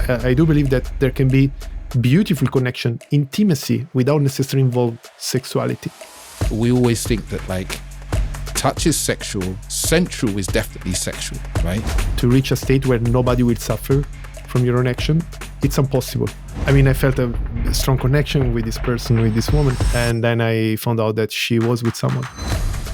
I do believe that there can be beautiful connection, intimacy, without necessarily involve sexuality. We always think that like touch is sexual, sensual is definitely sexual, right? To reach a state where nobody will suffer from your own action, it's impossible. I mean, I felt a strong connection with this person, with this woman, and then I found out that she was with someone.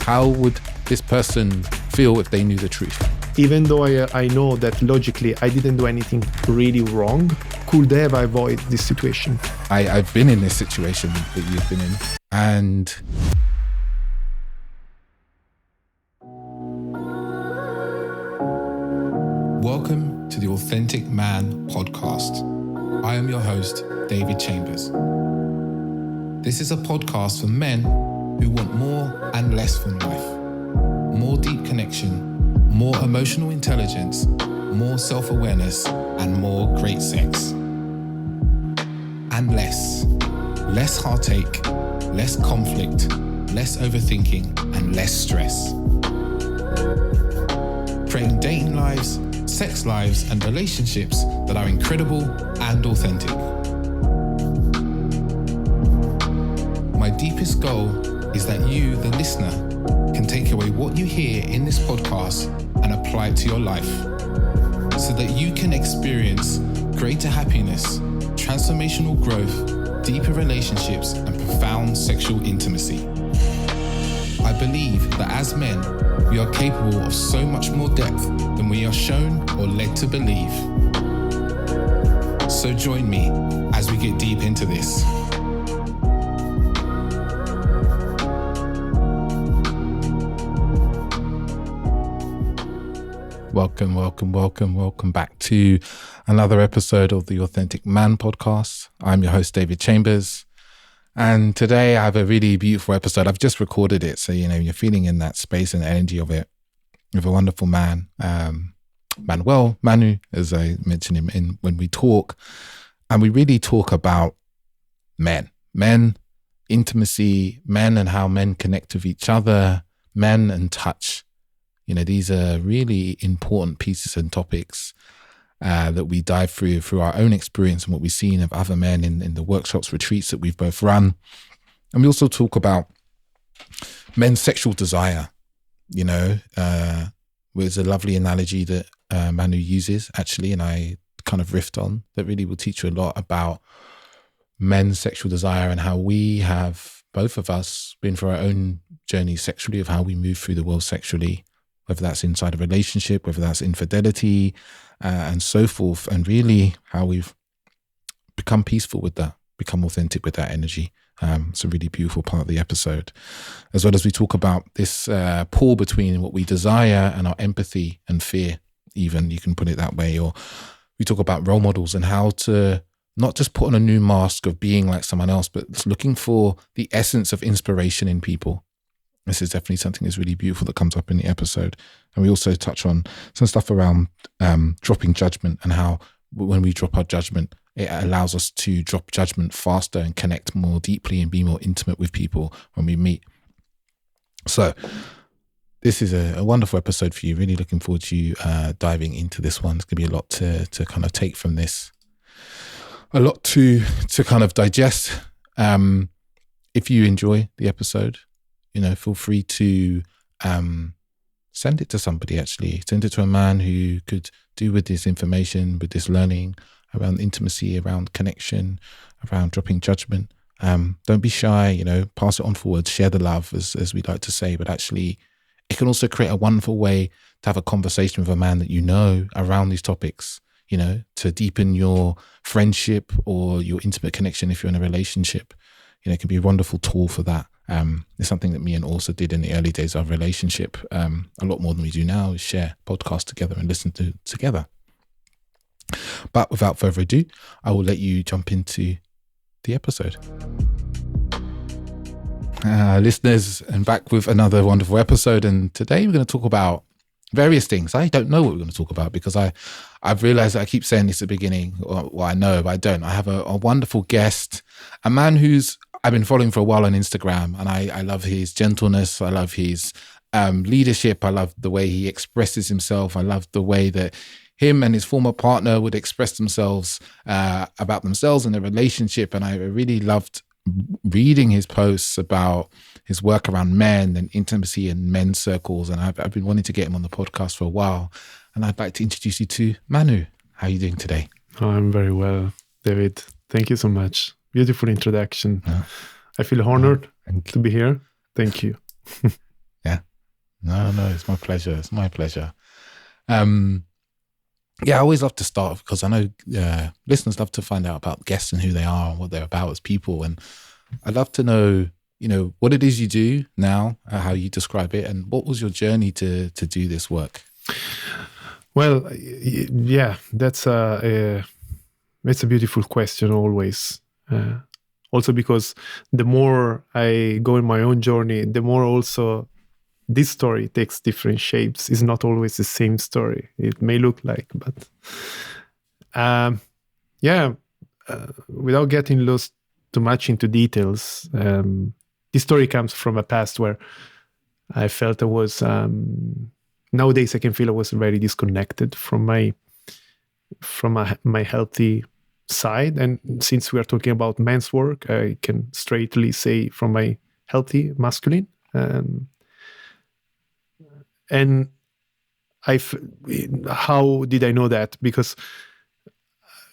How would this person feel if they knew the truth? Even though I know that logically I didn't do anything really wrong, could they have avoided this situation? I've been in this situation that you've been in, and welcome to the Authentic Man podcast. I am your host, David Chambers. This is a podcast for men who want more and less from life. More deep connection, more emotional intelligence, more self-awareness, and more great sex. And less heartache, less conflict, less overthinking, and less stress. Creating dating lives, sex lives, and relationships that are incredible and authentic. My deepest goal is that you, the listener, can take away what you hear in this podcast and apply it to your life so that you can experience greater happiness, transformational growth, deeper relationships, and profound sexual intimacy. I believe that as men, we are capable of so much more depth than we are shown or led to believe. So join me as we get deep into this. Welcome back to another episode of the Authentic Man podcast. I'm your host, David Chambers. And today I have a really beautiful episode. I've just recorded it, so you're feeling in that space and energy of it with a wonderful man, Manuele, Manu, as I mentioned him when we talk. And we really talk about men, intimacy, men and how men connect with each other, men and touch. These are really important pieces and topics that we dive through our own experience and what we've seen of other men in the workshops, retreats that we've both run. And we also talk about men's sexual desire. There's a lovely analogy that Manu uses, actually, and I kind of riffed on, that really will teach you a lot about men's sexual desire and how we have, both of us, been through our own journey sexually of how we move through the world sexually, whether that's inside a relationship, whether that's infidelity, and so forth, and really how we've become peaceful with that, become authentic with that energy. It's a really beautiful part of the episode, as well as we talk about this pull between what we desire and our empathy and fear, even, you can put it that way. Or we talk about role models and how to not just put on a new mask of being like someone else, but looking for the essence of inspiration in people. This is definitely something that's really beautiful that comes up in the episode. And we also touch on some stuff around dropping judgment and how when we drop our judgment, it allows us to drop judgment faster and connect more deeply and be more intimate with people when we meet. So this is a wonderful episode for you. Really looking forward to you diving into this one. It's going to be a lot to kind of take from this. A lot to kind of digest. If you enjoy the episode, feel free to send it to somebody, actually. Send it to a man who could do with this information, with this learning around intimacy, around connection, around dropping judgment. Don't be shy, pass it on forward, share the love, as we like to say. But actually, it can also create a wonderful way to have a conversation with a man that you know around these topics, to deepen your friendship or your intimate connection if you're in a relationship. It can be a wonderful tool for that. It's something that me and Orsa did in the early days of our relationship. A lot more than we do now is share podcasts together and listen to together. But without further ado, I will let you jump into the episode. Listeners, and back with another wonderful episode. And today we're going to talk about various things. I don't know what we're going to talk about because I've realized that I keep saying this at the beginning. Well, I know, but I don't. I have a wonderful guest, a man who's I've been following for a while on Instagram, and I love his gentleness. I love his leadership. I love the way he expresses himself. I love the way that him and his former partner would express themselves about themselves and their relationship. And I really loved reading his posts about his work around men and intimacy in men's circles. And I've been wanting to get him on the podcast for a while. And I'd like to introduce you to Manu. How are you doing today? Oh, I'm very well, David. Thank you so much. Beautiful introduction. I feel honored to be here. Thank you. Yeah. No, it's my pleasure. It's my pleasure. I always love to start because I know listeners love to find out about guests and who they are and what they're about as people. And I'd love to know, what it is you do now, how you describe it, and what was your journey to do this work? Well, yeah, it's a beautiful question always. Also because the more I go in my own journey, the more also this story takes different shapes. It's not always the same story. It may look like, but without getting lost too much into details, this story comes from a past where I felt I was, nowadays I can feel I was very disconnected from my healthy side. And since we are talking about men's work, I can straightly say from my healthy masculine. And how did I know that? Because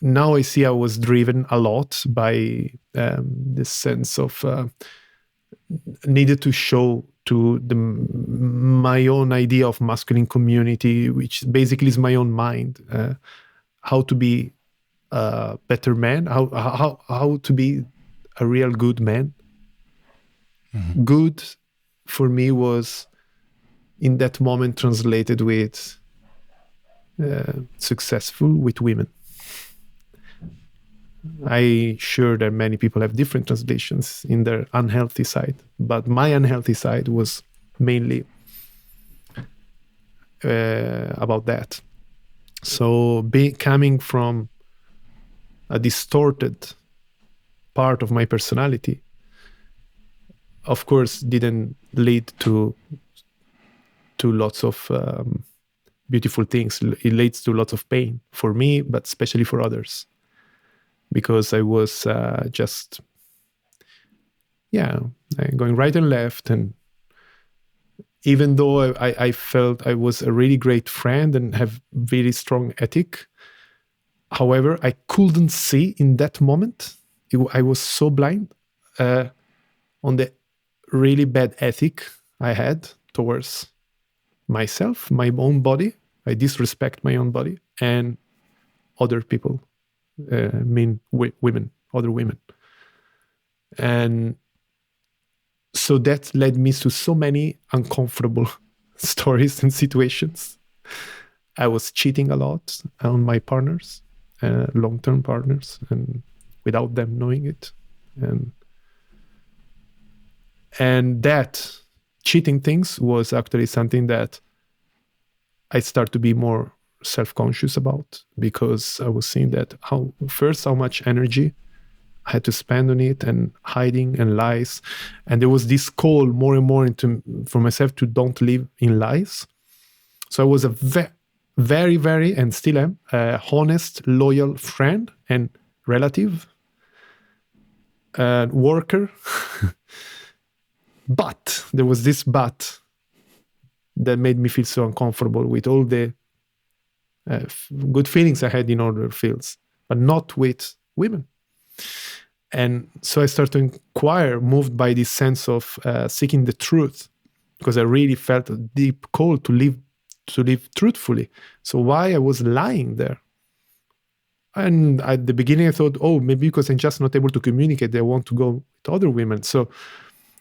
now I see I was driven a lot by this sense of needed to show to my own idea of masculine community, which basically is my own mind, how to be a better man, how to be a real good man. Mm-hmm. Good for me was in that moment translated with successful with women. I'm sure that many people have different translations in their unhealthy side, but my unhealthy side was mainly about that. So coming from a distorted part of my personality, of course, didn't lead to lots of beautiful things. It leads to lots of pain for me, but especially for others. Because I was going right and left. And even though I felt I was a really great friend and have very strong ethic, however, I couldn't see in that moment. I was so blind on the really bad ethic I had towards myself, my own body. I disrespect my own body and other people. Women, other women. And so that led me to so many uncomfortable stories and situations. I was cheating a lot on my partners, long-term partners, and without them knowing it. And that cheating things was actually something that I started to be more self-conscious about, because I was seeing that how much energy I had to spend on it, and hiding and lies. And there was this call more and more for myself to don't live in lies. So I was a very, very, and still am, honest, loyal friend and relative, worker. But there was this but that made me feel so uncomfortable with all the good feelings I had in other fields, but not with women. And so I started to inquire, moved by this sense of seeking the truth, because I really felt a deep call to live truthfully. So why I was lying there? And at the beginning I thought, maybe because I'm just not able to communicate, I want to go with other women. So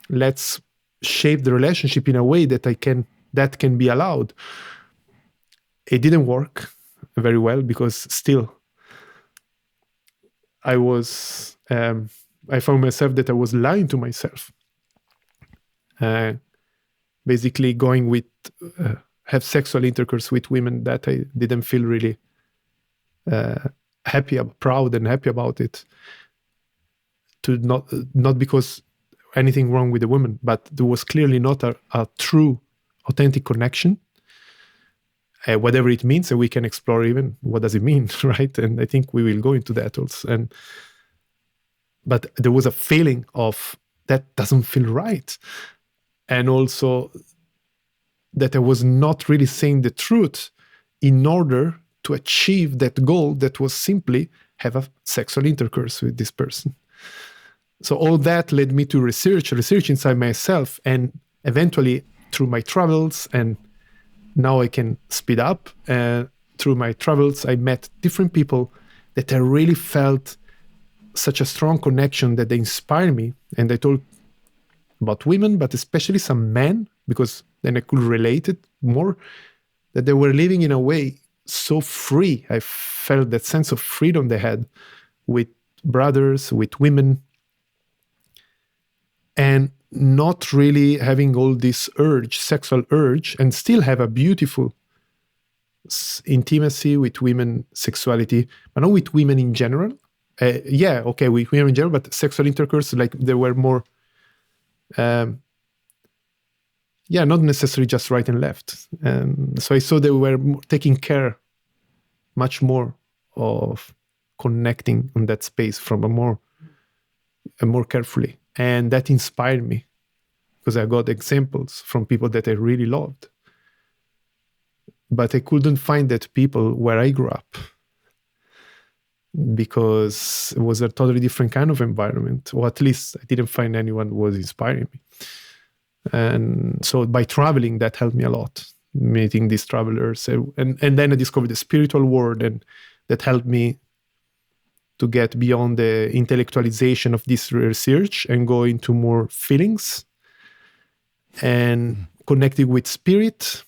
let's shape the relationship in a way that can be allowed. It didn't work very well, because still I found myself that I was lying to myself. Basically going with, have sexual intercourse with women that I didn't feel really proud and happy about it. To not because anything wrong with the woman, but there was clearly not a true, authentic connection. whatever it means, and we can explore even what does it mean, right? And I think we will go into that also. But there was a feeling of that doesn't feel right. And also that I was not really saying the truth in order to achieve that goal that was simply have a sexual intercourse with this person. So all that led me to research inside myself, and eventually through my travels, and now I can speed up. Through my travels, I met different people that I really felt such a strong connection that they inspire me. And I told about women, but especially some men, because then I could relate it more, that they were living in a way so free. I felt that sense of freedom they had with brothers, with women, and not really having all this sexual urge, and still have a beautiful intimacy with women, sexuality, but not with women in general. With women in general, but sexual intercourse, like there were more, not necessarily just right and left. So I saw they were taking care much more of connecting on that space from a more carefully. And that inspired me, because I got examples from people that I really loved. But I couldn't find that people where I grew up, because it was a totally different kind of environment, or at least I didn't find anyone who was inspiring me. And so by traveling, that helped me a lot, meeting these travelers. And then I discovered the spiritual world, and that helped me to get beyond the intellectualization of this research and go into more feelings and connecting with spirit.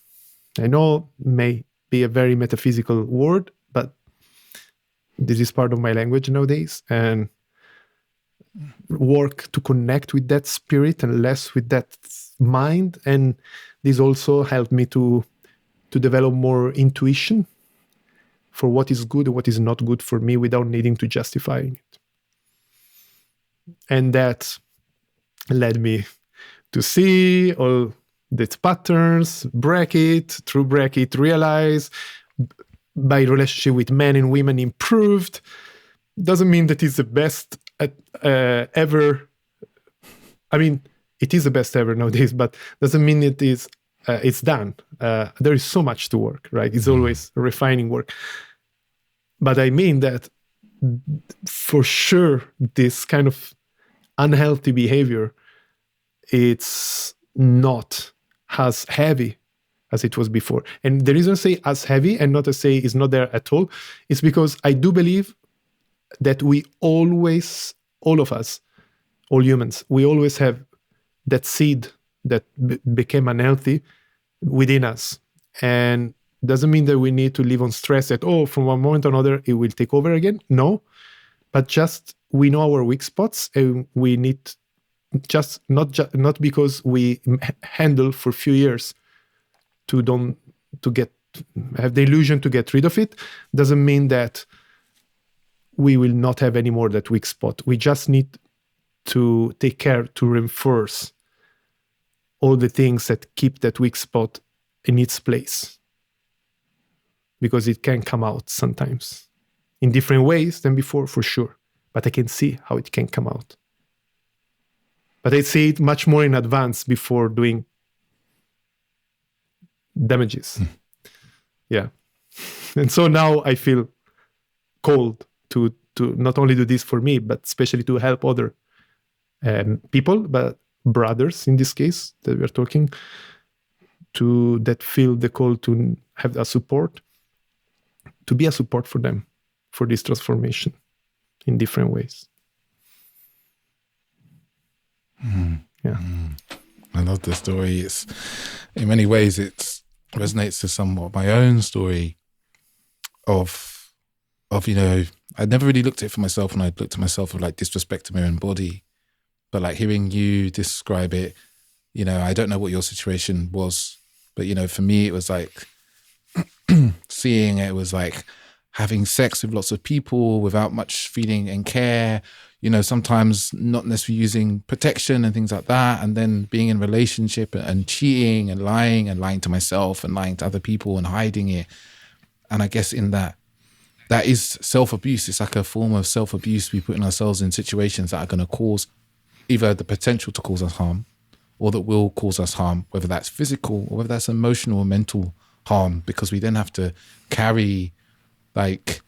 I know may be a very metaphysical word, but this is part of my language nowadays, and work to connect with that spirit and less with that mind. And this also helped me to develop more intuition for what is good and what is not good for me without needing to justify it. And that led me to see all these patterns, realize my relationship with men and women improved. Doesn't mean that it's the best ever. I mean, it is the best ever nowadays, but doesn't mean it is. It's done. There is so much to work, right? It's always refining work. But I mean that for sure, this kind of unhealthy behavior, it's not as heavy as it was before. And the reason I say as heavy and not to say it's not there at all is because I do believe that we always, all of us, all humans, we always have that seed that became unhealthy within us. And doesn't mean that we need to live on stress that, from one moment to another, it will take over again. No, but just we know our weak spots, and we need just not because we handle for a few years to have the illusion to get rid of it, doesn't mean that we will not have any more that weak spot. We just need to take care to reinforce all the things that keep that weak spot in its place, because it can come out sometimes in different ways than before, for sure. But I can see how it can come out. But I see it much more in advance before doing damages. Yeah. And so now I feel called to not only do this for me, but especially to help other people, but brothers in this case that we're talking to, that feel the call to have a support, to be a support for them for this transformation in different ways. Yeah. I love the story. It's in many ways it resonates to somewhat my own story of I'd never really looked at it for myself, and I'd looked at myself with like disrespect to my own body. But like hearing you describe it, I don't know what your situation was, but for me it was like seeing it was like having sex with lots of people without much feeling and care, sometimes not necessarily using protection and things like that, and then being in a relationship and cheating and lying to myself and lying to other people and hiding it. And I guess in that is self-abuse. It's like a form of self-abuse. We put ourselves in situations that are going to cause either the potential to cause us harm or that will cause us harm, whether that's physical or whether that's emotional or mental harm, because we then have to carry like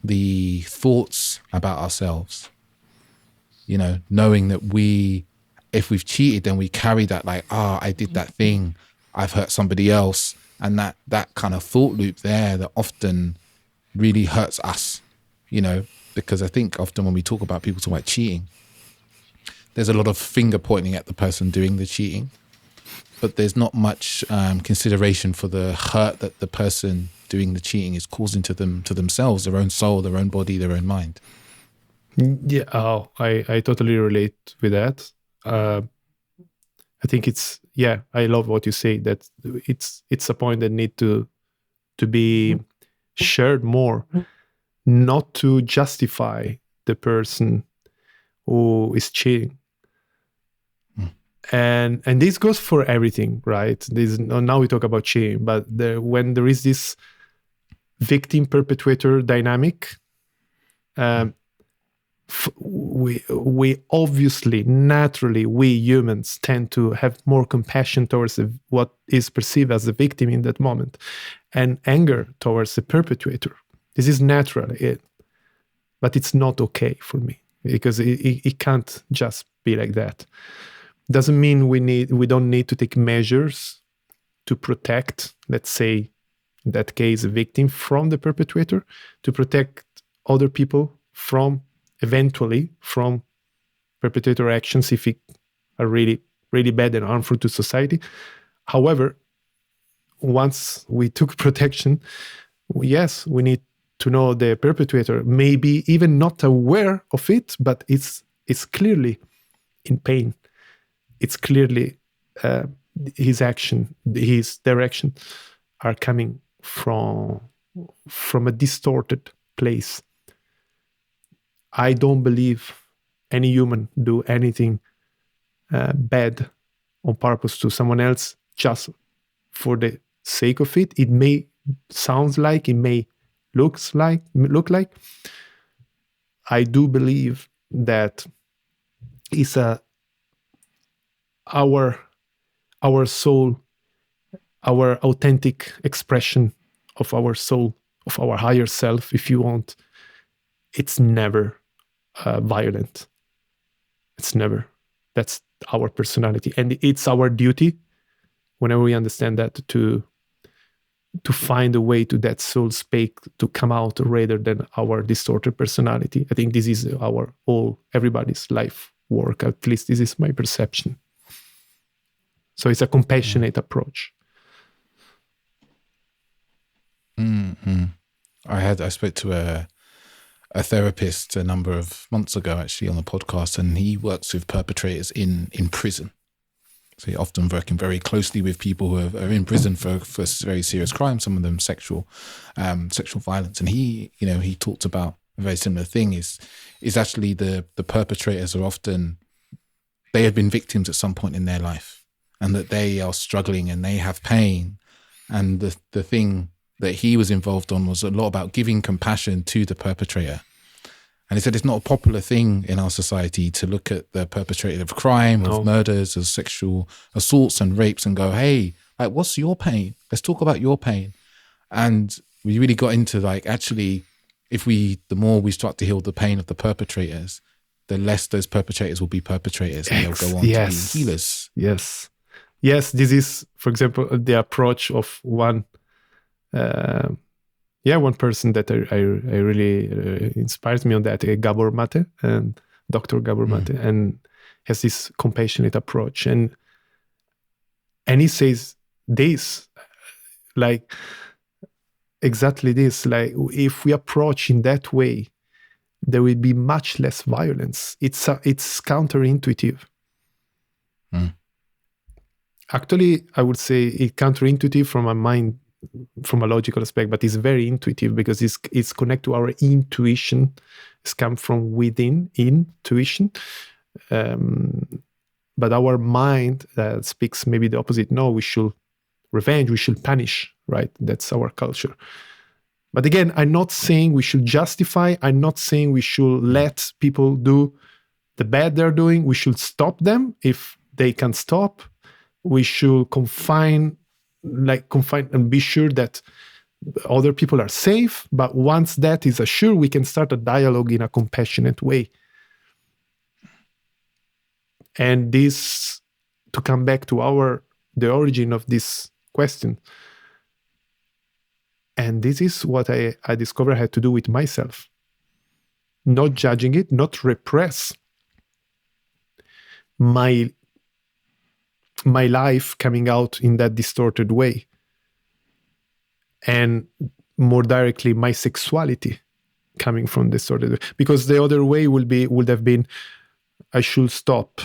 the thoughts about ourselves, knowing that if we've cheated, then we carry that like, I did that thing, I've hurt somebody else. And that kind of thought loop there that often really hurts us, because I think often when we talk about people talk about cheating, there's a lot of finger pointing at the person doing the cheating, but there's not much consideration for the hurt that the person doing the cheating is causing to themselves, their own soul, their own body, their own mind. Yeah, I totally relate with that. I think I love what you say, that it's a point that need to be shared more, not to justify the person who is cheating. And this goes for everything, right? Now we talk about cheating, but when there is this victim-perpetrator dynamic, we obviously, naturally, we humans tend to have more compassion towards what is perceived as the victim in that moment, and anger towards the perpetrator. This is natural, but it's not okay for me, because it can't just be like that. Doesn't mean we don't need to take measures to protect, let's say, in that case, a victim from the perpetrator, to protect other people eventually from perpetrator actions if it are really, really bad and harmful to society. However, once we took protection, yes, we need to know the perpetrator, maybe even not aware of it, but it's clearly in pain. It's clearly his action, his direction are coming from a distorted place. I don't believe any human do anything bad on purpose to someone else just for the sake of it. It may sound like, it may look like. I do believe that it's our soul, our authentic expression of our soul, of our higher self, if you want. It's never violent. It's never. That's our personality. And it's our duty, whenever we understand that, to find a way to that soul speak, to come out rather than our distorted personality. I think this is everybody's life work. At least this is my perception. So it's a compassionate approach. Mm-hmm. I spoke to a therapist a number of months ago, actually, on the podcast, and he works with perpetrators in prison. So he's often working very closely with people who are in prison for very serious crimes, some of them sexual violence. And he talked about a very similar thing, is actually the perpetrators are often, they have been victims at some point in their life, and that they are struggling and they have pain. And the thing that he was involved on was a lot about giving compassion to the perpetrator. And he said it's not a popular thing in our society to look at the perpetrator of crime, of murders, of sexual assaults and rapes and go, hey, like, what's your pain? Let's talk about your pain. And we really got into like, actually, the more we start to heal the pain of the perpetrators, the less those perpetrators will be perpetrators, and they'll go on to be healers. Yes. This is, for example, the approach of one person that I really inspires me on that, Gabor Mate, and Dr. Gabor Mate, and has this compassionate approach. And he says this, like, exactly this, like, if we approach in that way, there will be much less violence. It's counterintuitive. Actually, I would say it's counterintuitive from a mind, from a logical aspect, but it's very intuitive, because it's connected to our intuition, It's come from within, intuition. But our mind speaks maybe the opposite. No, we should revenge, we should punish, right? That's our culture. But again, I'm not saying we should justify. I'm not saying we should let people do the bad they're doing. We should stop them if they can stop. We should confine and be sure that other people are safe. But once that is assured, we can start a dialogue in a compassionate way. And this, to come back to the origin of this question, and this is what I discovered I had to do with myself. Not judging it, not repress my life coming out in that distorted way. And more directly, my sexuality coming from distorted way. Because the other way would have been, I should stop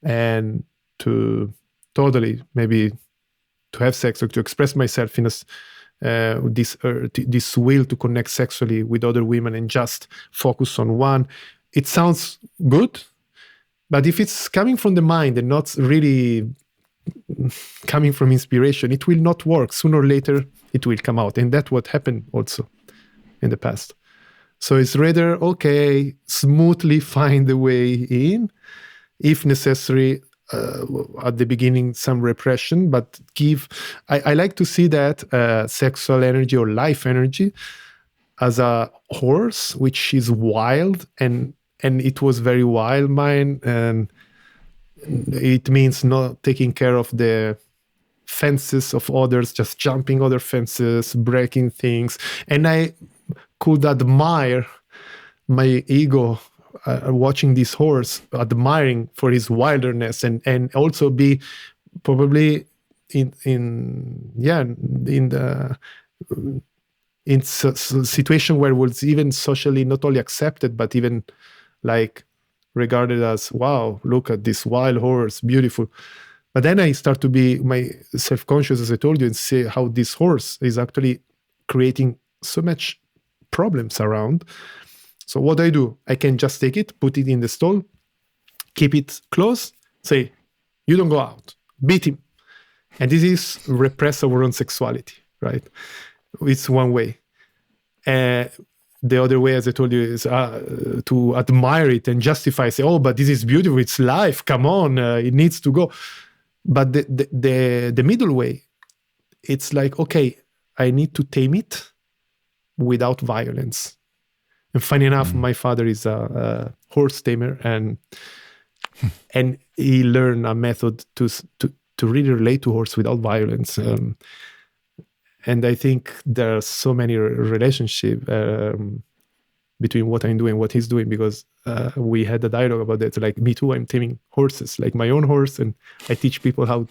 and to totally maybe to have sex or to express myself in this will to connect sexually with other women and just focus on one. It sounds good, but if it's coming from the mind and not really coming from inspiration, it will not work. Sooner or later, it will come out. And that's what happened also in the past. So it's rather, okay, smoothly find the way in, if necessary, at the beginning, some repression, but I like to see that sexual energy or life energy as a horse, which is wild, and it was very wild, mine, and it means not taking care of the fences of others, just jumping other fences, breaking things. And I could admire my ego watching this horse, admiring for his wilderness, and also be probably in situation where it was even socially not only accepted, but even like regarded as, wow, look at this wild horse, beautiful. But then I start to be my self-conscious, as I told you, and see how this horse is actually creating so much problems around. So what I do, I can just take it, put it in the stall, keep it close, say, you don't go out, beat him. And this is repress our own sexuality, right? It's one way. The other way, as I told you, is to admire it and justify, say, oh, but this is beautiful, it's life, come on, it needs to go. But the middle way, it's like, okay, I need to tame it without violence. And funny enough, my father is a horse tamer, and he learned a method to really relate to horse without violence. And I think there are so many relationships between what I'm doing and what he's doing, because we had a dialogue about that. Like, me too, I'm taming horses, like my own horse, and I teach people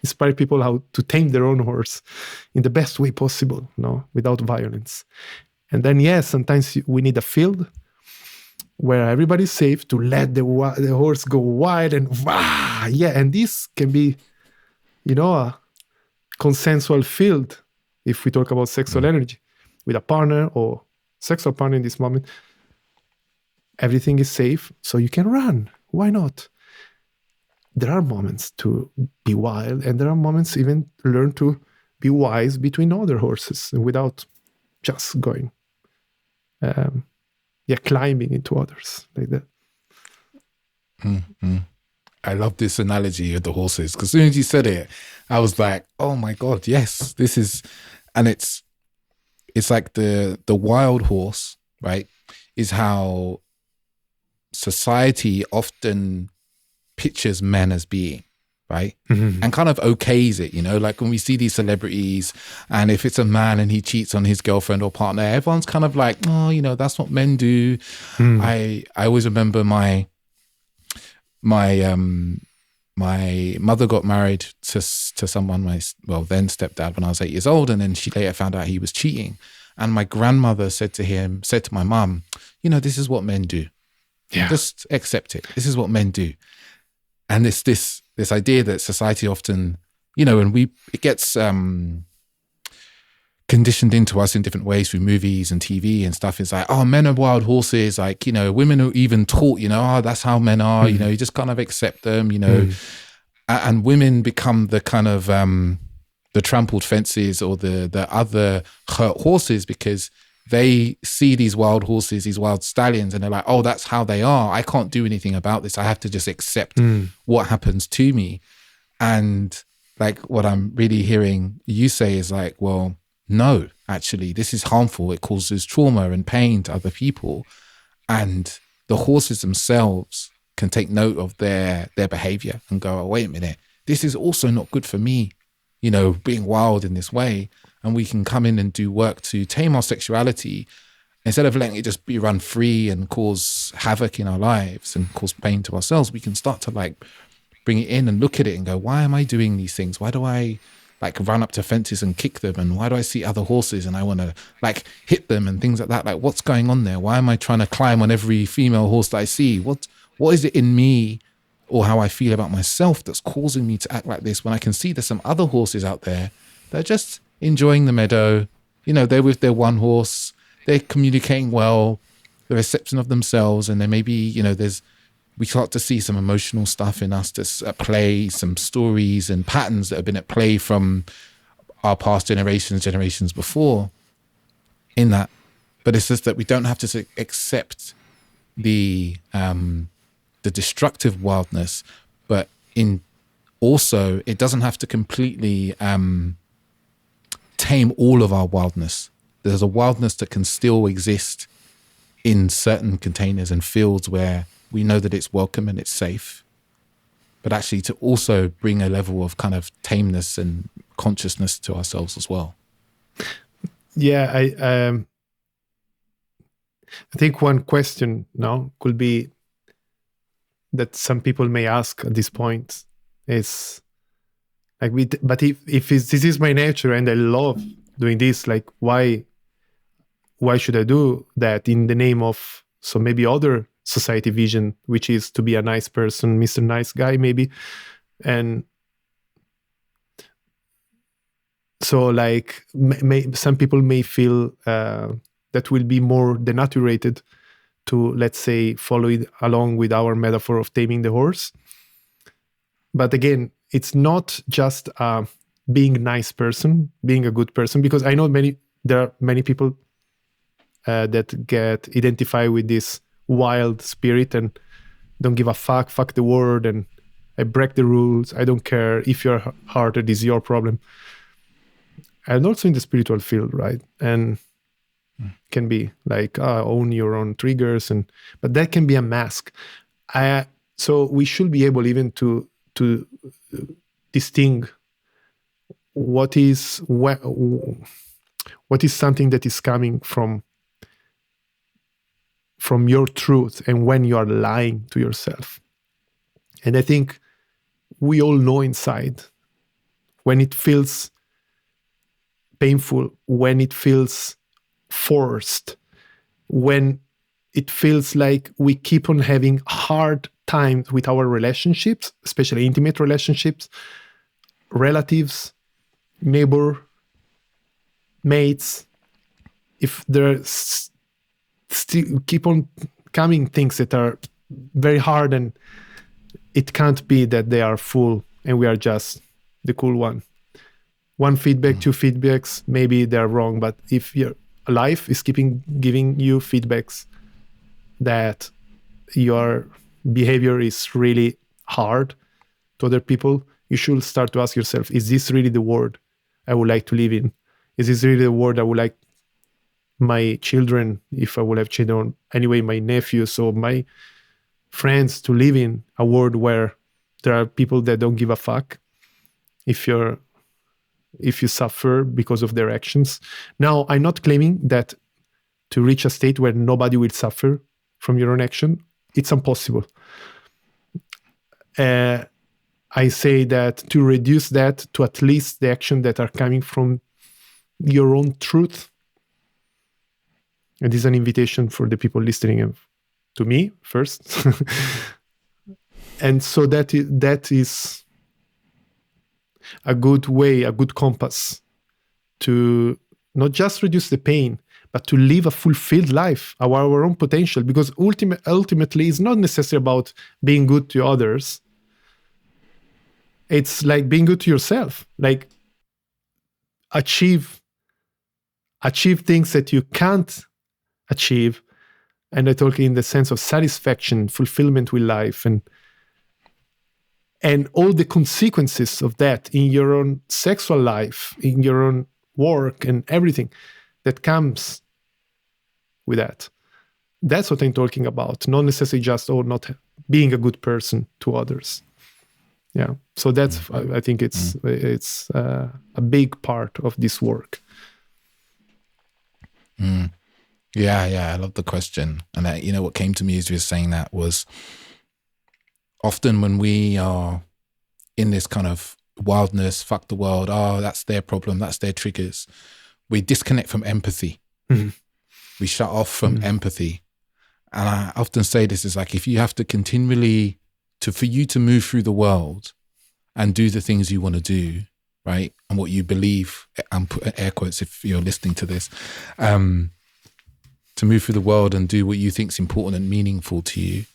inspire people how to tame their own horse in the best way possible, without violence. And then, yes, sometimes we need a field where everybody's safe to let the horse go wild and and this can be, a consensual field if we talk about sexual energy with a partner or sexual partner in this moment. Everything is safe, so you can run. Why not? There are moments to be wild, and there are moments even to learn to be wise between other horses without just going, climbing into others like that. Mm-hmm. I love this analogy of the horses, because as soon as you said it, I was like, oh my God, yes, this is, and it's like the wild horse, right, is how society often pictures men as being, right? Mm-hmm. And kind of okays it, like when we see these celebrities, and if it's a man and he cheats on his girlfriend or partner, everyone's kind of like, oh, that's what men do. I always remember my mother got married to someone, then stepdad, when I was 8 years old, and then she later found out he was cheating. And my grandmother said to my mum, this is what men do. Yeah. Just accept it. This is what men do. And it's this idea that society often, and it gets conditioned into us in different ways through movies and TV and stuff. It's like, oh, men are wild horses. Like, women are even taught, oh, that's how men are, you just kind of accept them, and women become the kind of, the trampled fences or the other hurt horses, because they see these wild horses, these wild stallions, and they're like, oh, that's how they are. I can't do anything about this. I have to just accept what happens to me. And like what I'm really hearing you say is like, well, no, actually, this is harmful. It causes trauma and pain to other people. And the horses themselves can take note of their behavior and go, oh, wait a minute, this is also not good for me, being wild in this way. And we can come in and do work to tame our sexuality instead of letting it just be run free and cause havoc in our lives and cause pain to ourselves. We can start to like bring it in and look at it and go, why am I doing these things? Why do I like run up to fences and kick them? And why do I see other horses and I want to like hit them and things like that? Like, what's going on there? Why am I trying to climb on every female horse that I see? What is it in me or how I feel about myself that's causing me to act like this, when I can see there's some other horses out there that are just enjoying the meadow? They're with their one horse, they're communicating well, they're accepting of themselves, and they maybe, we start to see some emotional stuff in us that's at play, some stories and patterns that have been at play from our past generations before in that. But it's just that we don't have to accept the destructive wildness, but also it doesn't have to completely tame all of our wildness. There's a wildness that can still exist in certain containers and fields where we know that it's welcome and it's safe, but actually to also bring a level of kind of tameness and consciousness to ourselves as well. Yeah, I think one question now could be that some people may ask at this point is like, but if this is my nature and I love doing this, like why should I do that in the name of maybe other society vision, which is to be a nice person, Mr. Nice Guy, maybe. And so like some people may feel that will be more denaturated to, let's say, follow it along with our metaphor of taming the horse. But again, it's not just being a nice person, being a good person, because I know there are many people that get identified with this wild spirit and don't give a fuck the world, and I break the rules, I don't care if you're hearted, is your problem. And also in the spiritual field, right? And can be like own your own triggers, but that can be a mask. So we should be able even to distinguish what is something that is coming from your truth and when you are lying to yourself. And I think we all know inside when it feels painful, when it feels forced, when it feels like we keep on having hard times with our relationships, especially intimate relationships, relatives, neighbor, mates. If there's still keep on coming things that are very hard, and it can't be that they are full and we are just the cool one. One feedback, two feedbacks, maybe they're wrong, but if your life is keeping giving you feedbacks that your behavior is really hard to other people, you should start to ask yourself, is this really the world I would like to live in? Is this really the world I would like my children, if I will have children, anyway, my nephews or my friends, to live in a world where there are people that don't give a fuck if you suffer because of their actions? Now, I'm not claiming that to reach a state where nobody will suffer from your own action, it's impossible. I say that to reduce that to at least the action that are coming from your own truth. And this is an invitation for the people listening to me first. And so that is a good way, a good compass to not just reduce the pain, but to live a fulfilled life, our own potential. Because ultimately, it's not necessarily about being good to others. It's like being good to yourself, like achieve things that you can't achieve. And I talk in the sense of satisfaction, fulfillment with life, and all the consequences of that in your own sexual life, in your own work, and everything that comes with that. That's what I'm talking about. Not necessarily just not being a good person to others. Yeah. So that's, I think it's a big part of this work. Yeah, I love the question. And what came to me as you were saying that was, often when we are in this kind of wildness, fuck the world, that's their problem, that's their triggers, we disconnect from empathy. Mm-hmm. We shut off from empathy. And I often say this is like, if you have to continually, for you to move through the world and do the things you want to do, right? And what you believe, and put air quotes if you're listening to this, to move through the world and do what you think is important and meaningful to you,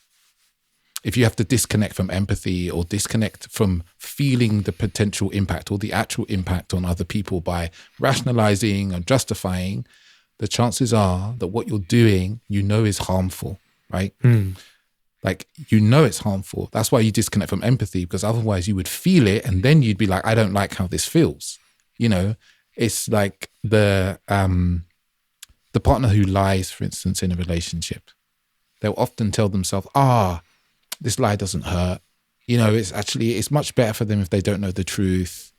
if you have to disconnect from empathy or disconnect from feeling the potential impact or the actual impact on other people by rationalizing or justifying, the chances are that what you're doing, is harmful, right? Like, it's harmful. That's why you disconnect from empathy, because otherwise you would feel it and then you'd be like, I don't like how this feels. It's like the partner who lies, for instance, in a relationship. They'll often tell themselves, this lie doesn't hurt. It's much better for them if they don't know the truth.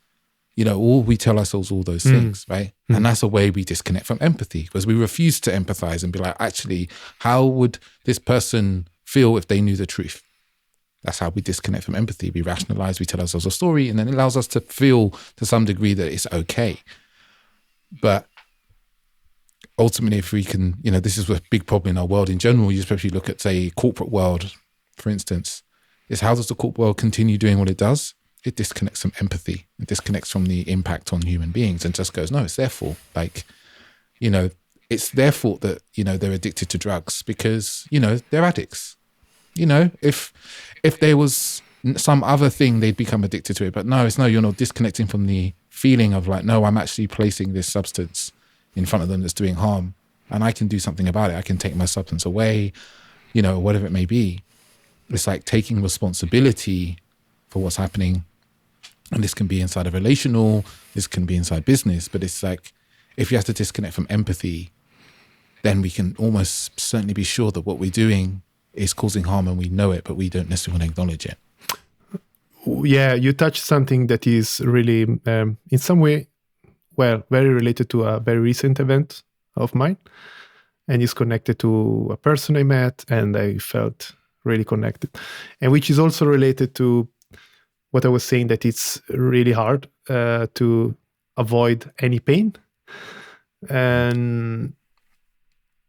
All we tell ourselves all those things, right? And that's a way we disconnect from empathy, because we refuse to empathize and be like, actually, how would this person feel if they knew the truth? That's how we disconnect from empathy. We rationalize, we tell ourselves a story, and then it allows us to feel to some degree that it's okay. But ultimately, if we can, this is a big problem in our world in general. You especially look at, say, corporate world, for instance, is how does the corporate world continue doing what it does? It disconnects from empathy. It disconnects from the impact on human beings and just goes, no, it's their fault. Like, it's their fault that, they're addicted to drugs because, they're addicts. If there was some other thing, they'd become addicted to it. But no, you're not disconnecting from the feeling of like, no, I'm actually placing this substance in front of them that's doing harm, and I can do something about it. I can take my substance away, whatever it may be. It's like taking responsibility for what's happening. And this can be inside a relational, this can be inside business, but it's like, if you have to disconnect from empathy, then we can almost certainly be sure that what we're doing is causing harm and we know it, but we don't necessarily want to acknowledge it. Yeah, you touched something that is really, in some way, very related to a very recent event of mine, and is connected to a person I met, and I felt really connected, and which is also related to what I was saying, that it's really hard to avoid any pain. And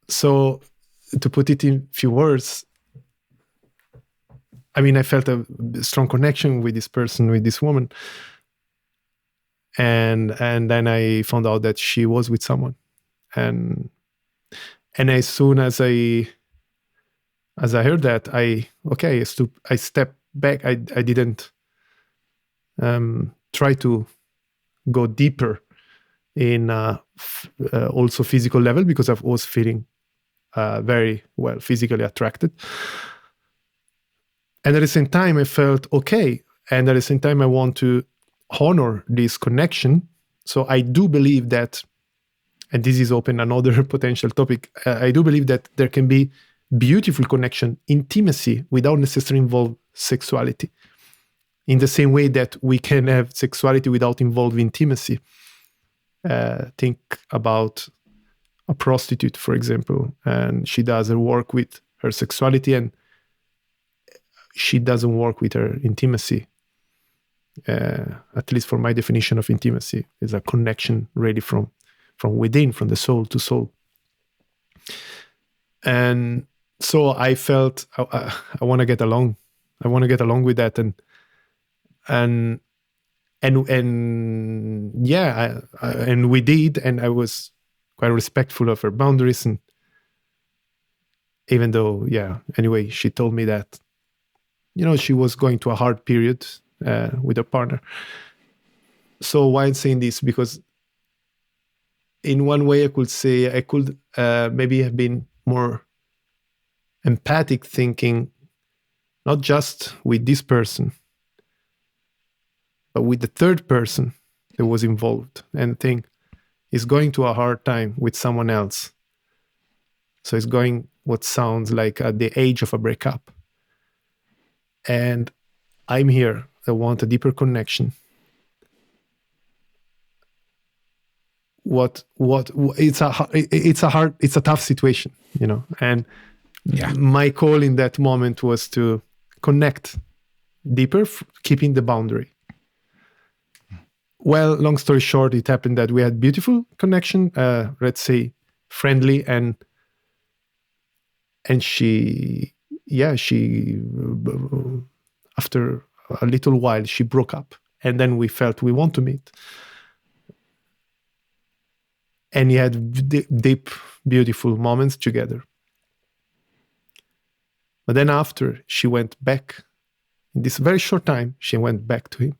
so, to put it in few words, I felt a strong connection with this person, with this woman. And then I found out that she was with someone. And as soon as I heard that, I stepped back. I didn't try to go deeper in also physical level, because I was feeling very physically attracted. And at the same time, I felt okay. And at the same time, I want to honor this connection. So I do believe that, and this is open another potential topic, I do believe that there can be beautiful connection, intimacy, without necessarily involve sexuality. In the same way that we can have sexuality without involving intimacy. Think about a prostitute, for example, and she does her work with her sexuality, and she doesn't work with her intimacy. At least for my definition of intimacy, is a connection really from within, from the soul to soul. And so I felt I want to get along. I want to get along with that, and yeah, and we did, and I was quite respectful of her boundaries. And even though, anyway, she told me that, she was going to a hard period with her partner. So why I'm saying this? Because in one way I could say I could maybe have been more empathic, thinking not just with this person, but with the third person that was involved, and think he's going to a hard time with someone else. So he's going what sounds like at the age of a breakup. And I'm here. I want a deeper connection. It's a tough situation, and my call in that moment was to connect deeper, keeping the boundary. Well, long story short, it happened that we had beautiful connection, let's say friendly, and she after a little while she broke up, and then we felt we want to meet. And we had deep, beautiful moments together. But then after, she went back. In this very short time, she went back to him.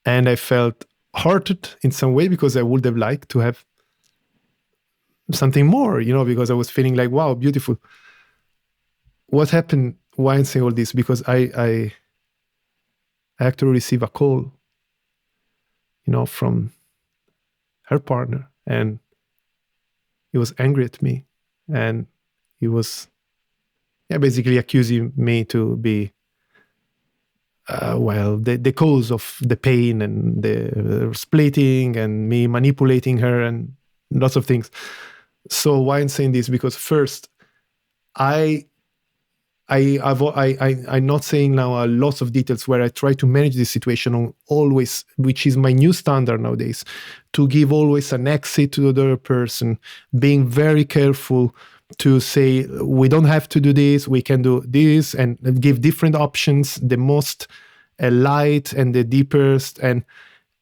And I felt hurted in some way, because I would have liked to have something more, because I was feeling like, wow, beautiful. What happened? Why I'm saying all this? Because I actually received a call, from her partner, and he was angry at me, and he was basically accusing me to be the cause of the pain and the splitting and me manipulating her and lots of things. So why I'm saying this? Because first, I'm not saying now lots of details where I try to manage this situation on always, which is my new standard nowadays, to give always an exit to the other person, being very careful to say, we don't have to do this, we can do this, and give different options, the most light and the deepest, and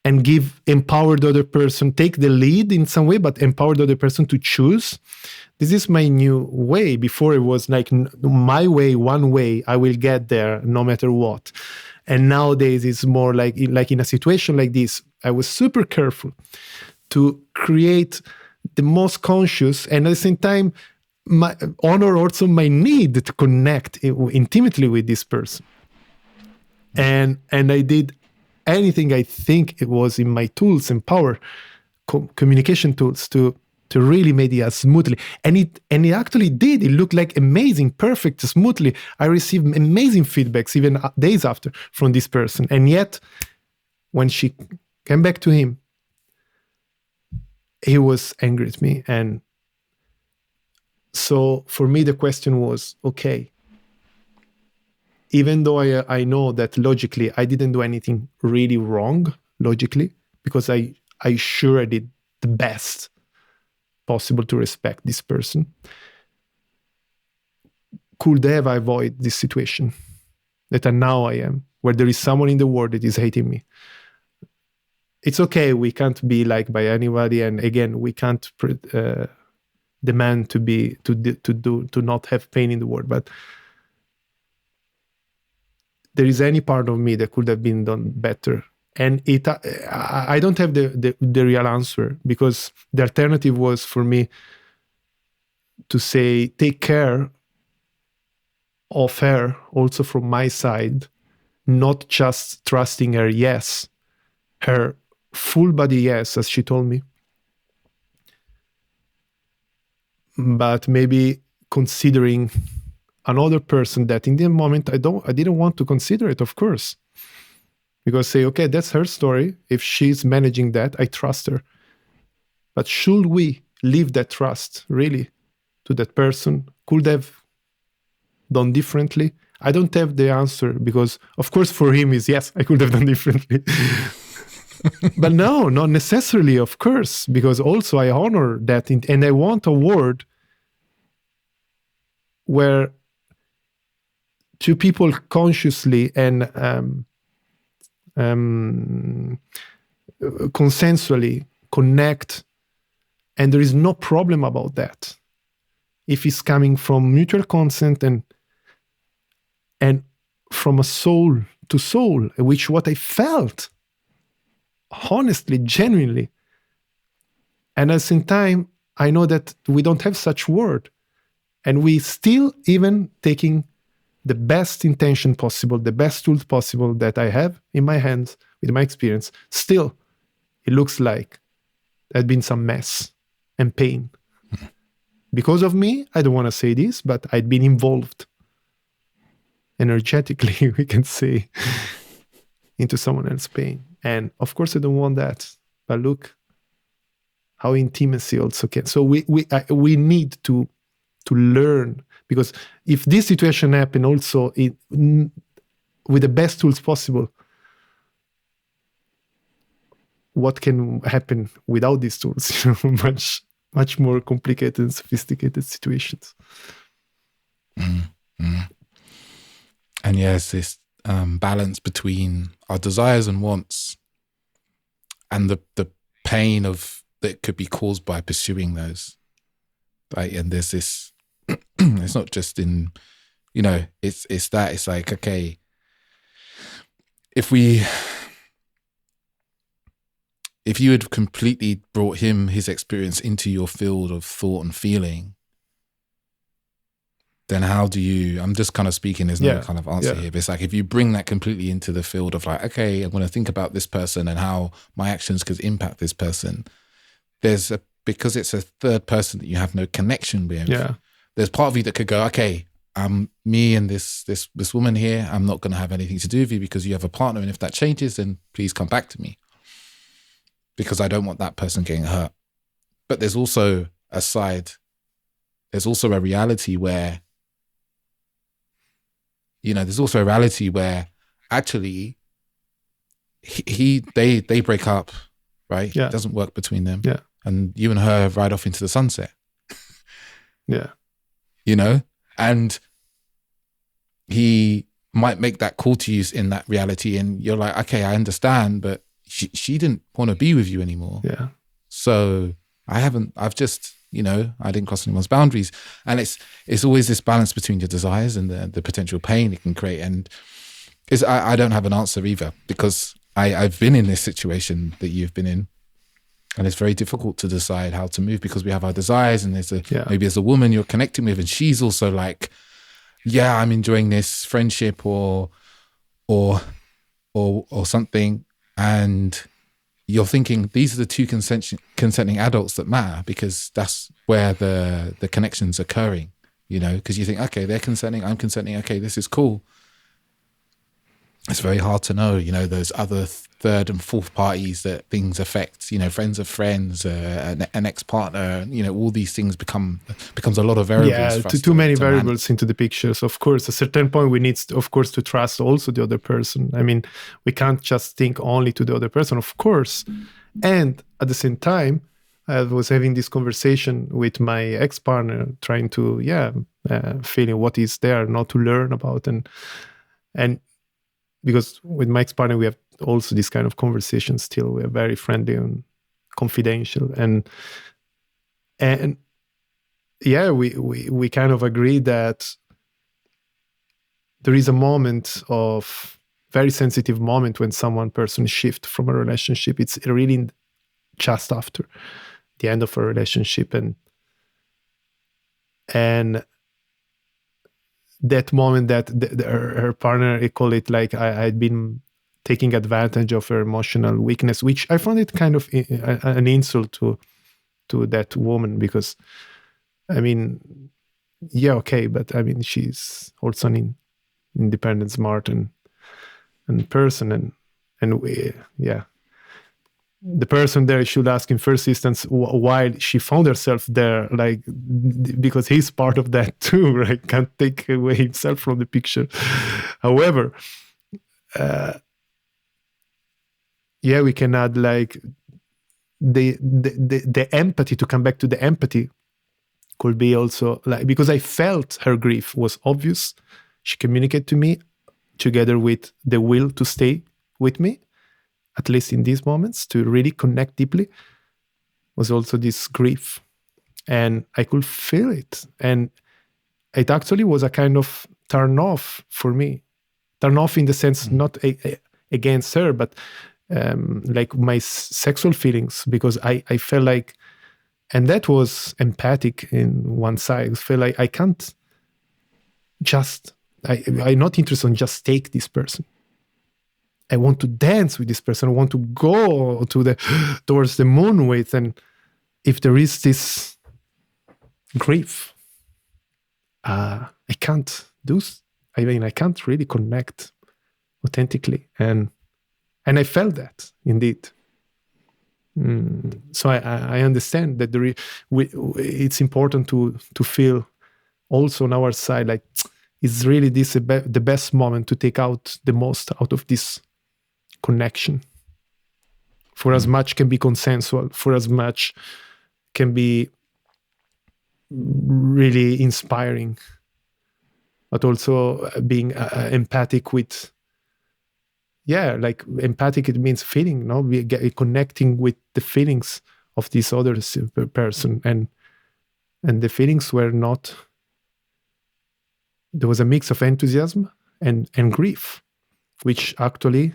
empower the other person, take the lead in some way, but empower the other person to choose. This is my new way. Before it was like my way, one way, I will get there no matter what. And nowadays it's more like in a situation like this, I was super careful to create the most conscious, and at the same time, honor also my need to connect intimately with this person. And I did anything I think it was in my tools and power, communication tools, to really make it as smoothly. And it actually did. It looked like amazing, perfect, smoothly. I received amazing feedbacks even days after from this person. And yet, when she came back to him, he was angry at me. And so for me, the question was, okay, even though I know that logically I didn't do anything really wrong, logically, because I sure I did the best possible to respect this person, could have avoided this situation that now I am, where there is someone in the world that is hating me. It's okay, we can't be liked by anybody, and again, we can't demand to not have pain in the world, but there is any part of me that could have been done better. And I don't have the real answer, because the alternative was for me to say, take care of her also from my side, not just trusting her yes, her full body yes, as she told me, but maybe considering another person that in the moment I didn't want to consider it, of course. Because say, okay, that's her story. If she's managing that, I trust her. But should we leave that trust really to that person? Could have done differently? I don't have the answer, because of course for him is yes, I could have done differently. But no, not necessarily, of course, because also I honor that, and I want a world where two people consciously and consensually connect And there is no problem about that. If it's coming from mutual consent and from a soul to soul, which what I felt, honestly, genuinely. And at the same time, I know that we don't have such word. And we still even taking the best intention possible, the best tools possible that I have in my hands with my experience. Still, it looks like there's been some mess and pain. Because of me, I don't want to say this, but I'd been involved energetically, we can say, into someone else's pain. And of course, I don't want that. But look how intimacy also can. So we need to learn, because if this situation happen also with the best tools possible, what can happen without these tools? Much more complicated and sophisticated situations. And yes, this balance between our desires and wants and the pain of that could be caused by pursuing those. Right? And there's this, it's not just in, it's that, it's like, okay, if you had completely brought his experience into your field of thought and feeling, then how do you, I'm just kind of speaking, there's no kind of answer here, but it's like, if you bring that completely into the field of like, okay, I'm going to think about this person and how my actions could impact this person, because it's a third person that you have no connection with, there's part of you that could go, okay, me and this woman here, I'm not going to have anything to do with you because you have a partner, and if that changes, then please come back to me, because I don't want that person getting hurt. But there's also a side, there's also a reality where, actually they break up, right? It doesn't work between them. Yeah. And you and her ride off into the sunset. And he might make that call to you in that reality, and you're like, okay, I understand, but she didn't want to be with you anymore. Yeah. So I didn't cross anyone's boundaries. And it's always this balance between your desires and the potential pain it can create. And I don't have an answer either, because I've been in this situation that you've been in, and it's very difficult to decide how to move, because we have our desires, and maybe as a woman you're connecting with, and she's also like, yeah, I'm enjoying this friendship or something, and you're thinking these are the two consenting adults that matter, because that's where the connection's occurring, because you think, okay, they're consenting, I'm consenting, okay, this is cool. It's very hard to know, those other third and fourth parties that things affect, friends of friends, an ex-partner, all these things becomes a lot of variables. Yeah, too many variables into the picture. So of course, at a certain point, we need, to trust also the other person. I mean, we can't just think only to the other person, of course. And at the same time, I was having this conversation with my ex-partner, trying to, feeling what is there not to learn about. And because with my ex-partner, we have also this kind of conversation still. We're very friendly and confidential. And we kind of agree that there is a moment of very sensitive moment when person shift from a relationship. It's really just after the end of a relationship. And that moment that her partner, I call it like I'd been taking advantage of her emotional weakness, which I found it kind of an insult to that woman, because I mean, but I mean, she's also an independent, smart and person, and the person there should ask in first instance why she found herself there, like, because he's part of that too, right? Can't take away himself from the picture. However, we can add like the empathy, to come back to the empathy, could be also like, because I felt her grief was obvious. She communicated to me together with the will to stay with me, at least in these moments, to really connect deeply. was also this grief, and I could feel it, and it actually was a kind of turn off for me. Turn off in the sense not against her, but like my sexual feelings, because I felt like, and that was empathic in one side. I feel like I can't just, I'm not interested in just take this person. I want to dance with this person. I want to go towards the moon with, and if there is this grief, I can't do. I mean, I can't really connect authentically, and I felt that indeed. So I understand that it's important to feel also on our side, like, is really this the best moment to take out the most out of this connection, for as much can be consensual, for as much can be really inspiring, but also being empathic with, like empathic, it means feeling, no? Connecting with the feelings of this other person, and the feelings were not, there was a mix of enthusiasm and grief, which actually,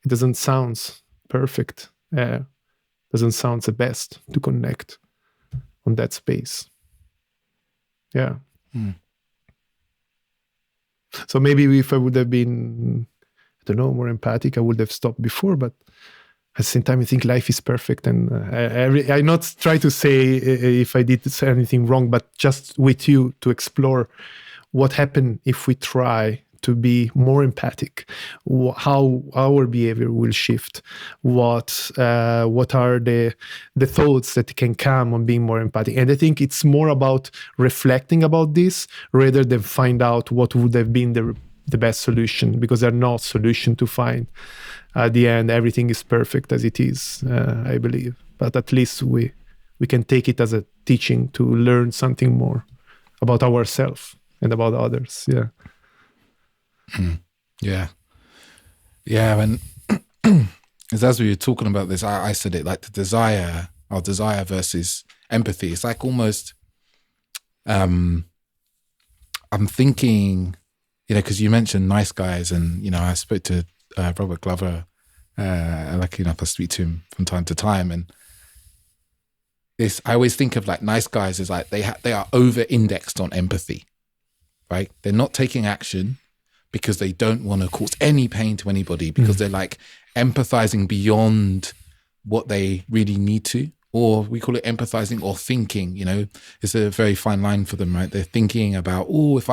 it doesn't sound perfect, doesn't sound the best to connect on that space. Yeah. So maybe if I would have been, I don't know, more empathic, I would have stopped before, but at the same time, I think life is perfect, and I not try to say if I did say anything wrong, but just with you to explore what happened if we try to be more empathic, how our behavior will shift, what are the thoughts that can come on being more empathic. And I think it's more about reflecting about this rather than find out what would have been the best solution, because there's no solution to find. At the end, everything is perfect as it is, I believe. But at least we can take it as a teaching to learn something more about ourselves and about others. Yeah. Yeah. And as we were talking about this, I said it like our desire versus empathy. It's like almost, I'm thinking, because you mentioned nice guys, and, I spoke to Robert Glover, lucky enough I speak to him from time to time. And I always think of like nice guys as like, they are over-indexed on empathy, right? They're not taking action because they don't want to cause any pain to anybody, because they're like empathizing beyond what they really need to, or we call it empathizing or thinking, it's a very fine line for them, right? They're thinking about, if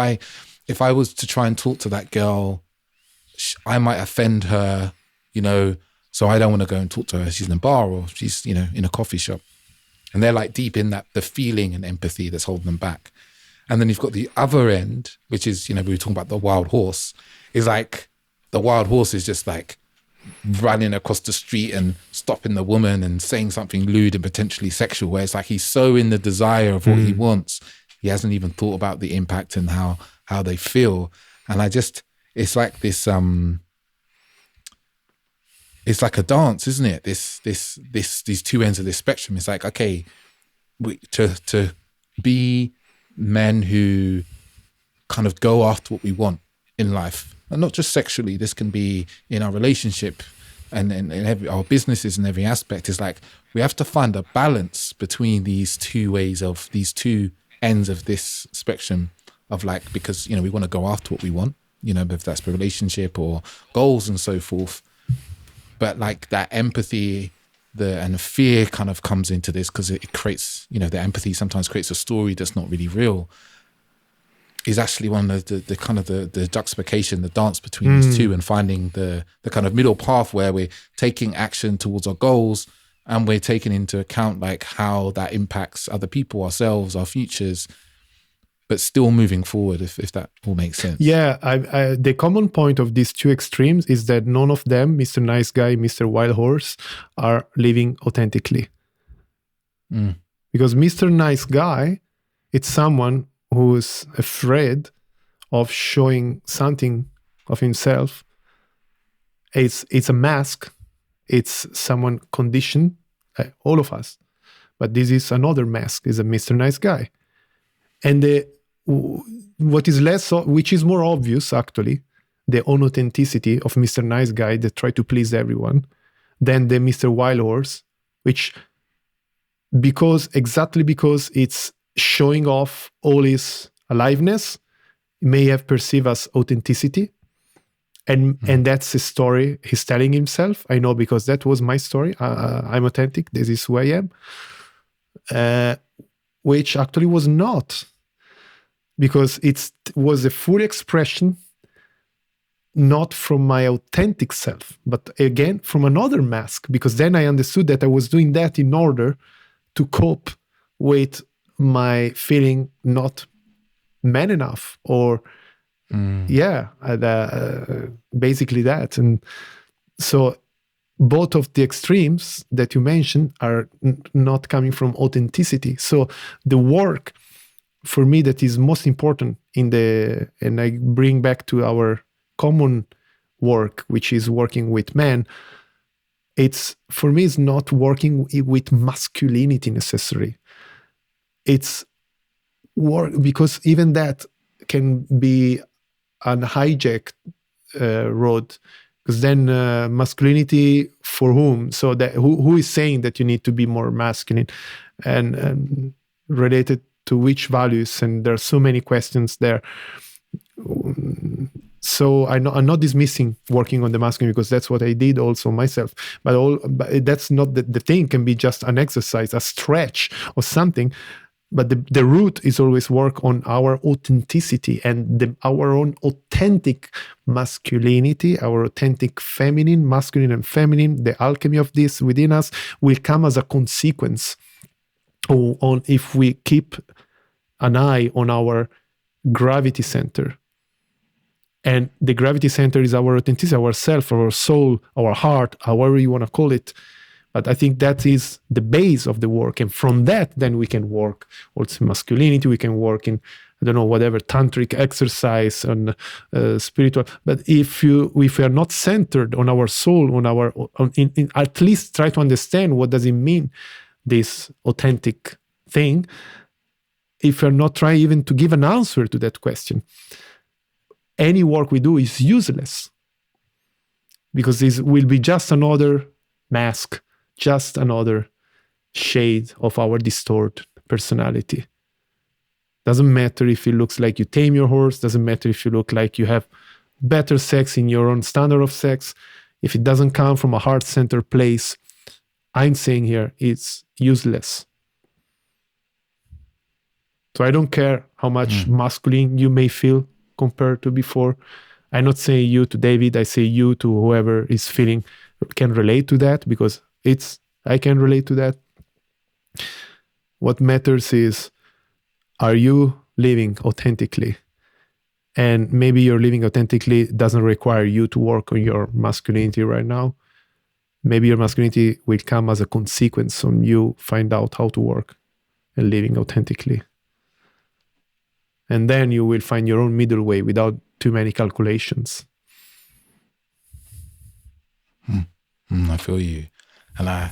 I was to try and talk to that girl, I might offend her, so I don't want to go and talk to her. She's in a bar, or she's, in a coffee shop. And they're like deep in that, the feeling and empathy that's holding them back. And then you've got the other end, which is, we were talking about the wild horse, is like the wild horse is just like running across the street and stopping the woman and saying something lewd and potentially sexual, where it's like he's so in the desire of what he wants, he hasn't even thought about the impact and how they feel. And it's like this, it's like a dance, isn't it? These two ends of this spectrum. It's like, okay, to be men who kind of go after what we want in life, and not just sexually. This can be in our relationship and in our businesses and every aspect. Is like we have to find a balance between these two ends of this spectrum of like, because we want to go after what we want, if that's a relationship or goals and so forth. But like that empathy, and fear kind of comes into this, because it creates, the empathy sometimes creates a story that's not really real, is actually one of the kind of the juxtaposition, the dance between these two, and finding the kind of middle path where we're taking action towards our goals, and we're taking into account like how that impacts other people, ourselves, our futures, but still moving forward, if that all makes sense. Yeah, the common point of these two extremes is that none of them, Mr. Nice Guy, Mr. Wild Horse, are living authentically. Because Mr. Nice Guy, it's someone who's afraid of showing something of himself. It's a mask. It's someone conditioned, all of us, but this is another mask, is a Mr. Nice Guy. And which is more obvious actually, the unauthenticity of Mr. Nice Guy that try to please everyone, than the Mr. Wild Horse, which because it's showing off all his aliveness, may have perceived as authenticity. And that's the story he's telling himself. I know, because that was my story. I'm authentic. This is who I am. Which actually was not, because it was a full expression, not from my authentic self, but again from another mask, because then I understood that I was doing that in order to cope with my feeling not man enough, or basically that. And so both of the extremes that you mentioned are not coming from authenticity. So the work for me that is most important and I bring back to our common work, which is working with men, for me, it's not working with masculinity necessarily. It's work, because even that can be an hijacked road, because then masculinity for whom? So that who is saying that you need to be more masculine, and related to which values? And there are so many questions there. So I'm not dismissing working on the masculine, because that's what I did also myself. But that's not the thing. Can be just an exercise, a stretch, or something. But the root is always work on our authenticity and our own authentic masculinity, our authentic feminine, masculine and feminine. The alchemy of this within us will come as a consequence on if we keep an eye on our gravity center. And the gravity center is our authenticity, our self, our soul, our heart, however you want to call it. But I think that is the base of the work. And from that, then we can work also masculinity. We can work in, I don't know, whatever, tantric exercise and spiritual. But if we are not centered on our soul, in at least try to understand what does it mean, this authentic thing, if you're not trying even to give an answer to that question, any work we do is useless, because this will be just another mask, just another shade of our distorted personality. Doesn't matter if it looks like you tame your horse, doesn't matter if you look like you have better sex in your own standard of sex. If it doesn't come from a heart-centered place, I'm saying here it's useless. So I don't care how much masculine you may feel compared to before. I'm not saying you to David, I say you to whoever is feeling can relate to that, because I can relate to that. What matters is, are you living authentically? And maybe your living authentically doesn't require you to work on your masculinity right now. Maybe your masculinity will come as a consequence on you find out how to work and living authentically. And then you will find your own middle way without too many calculations. I feel you. And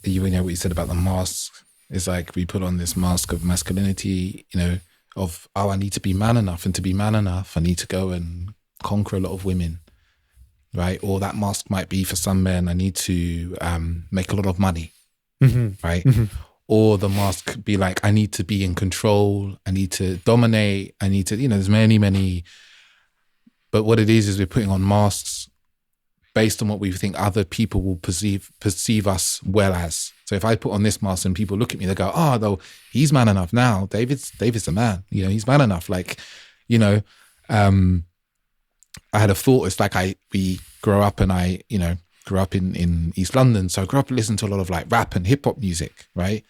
you know what you said about the mask, is like we put on this mask of masculinity, of, I need to be man enough. And to be man enough, I need to go and conquer a lot of women, right? Or that mask might be for some men, I need to make a lot of money, right? Or the mask be like, I need to be in control, I need to dominate, I need to, there's many. But what it is we're putting on masks based on what we think other people will perceive us well as. So if I put on this mask and people look at me, they go, though he's man enough now. David's the man. He's man enough. Like, I had a thought. It's like we grow up, and I grew up in East London, so I grew up listening to a lot of like rap and hip hop music, right?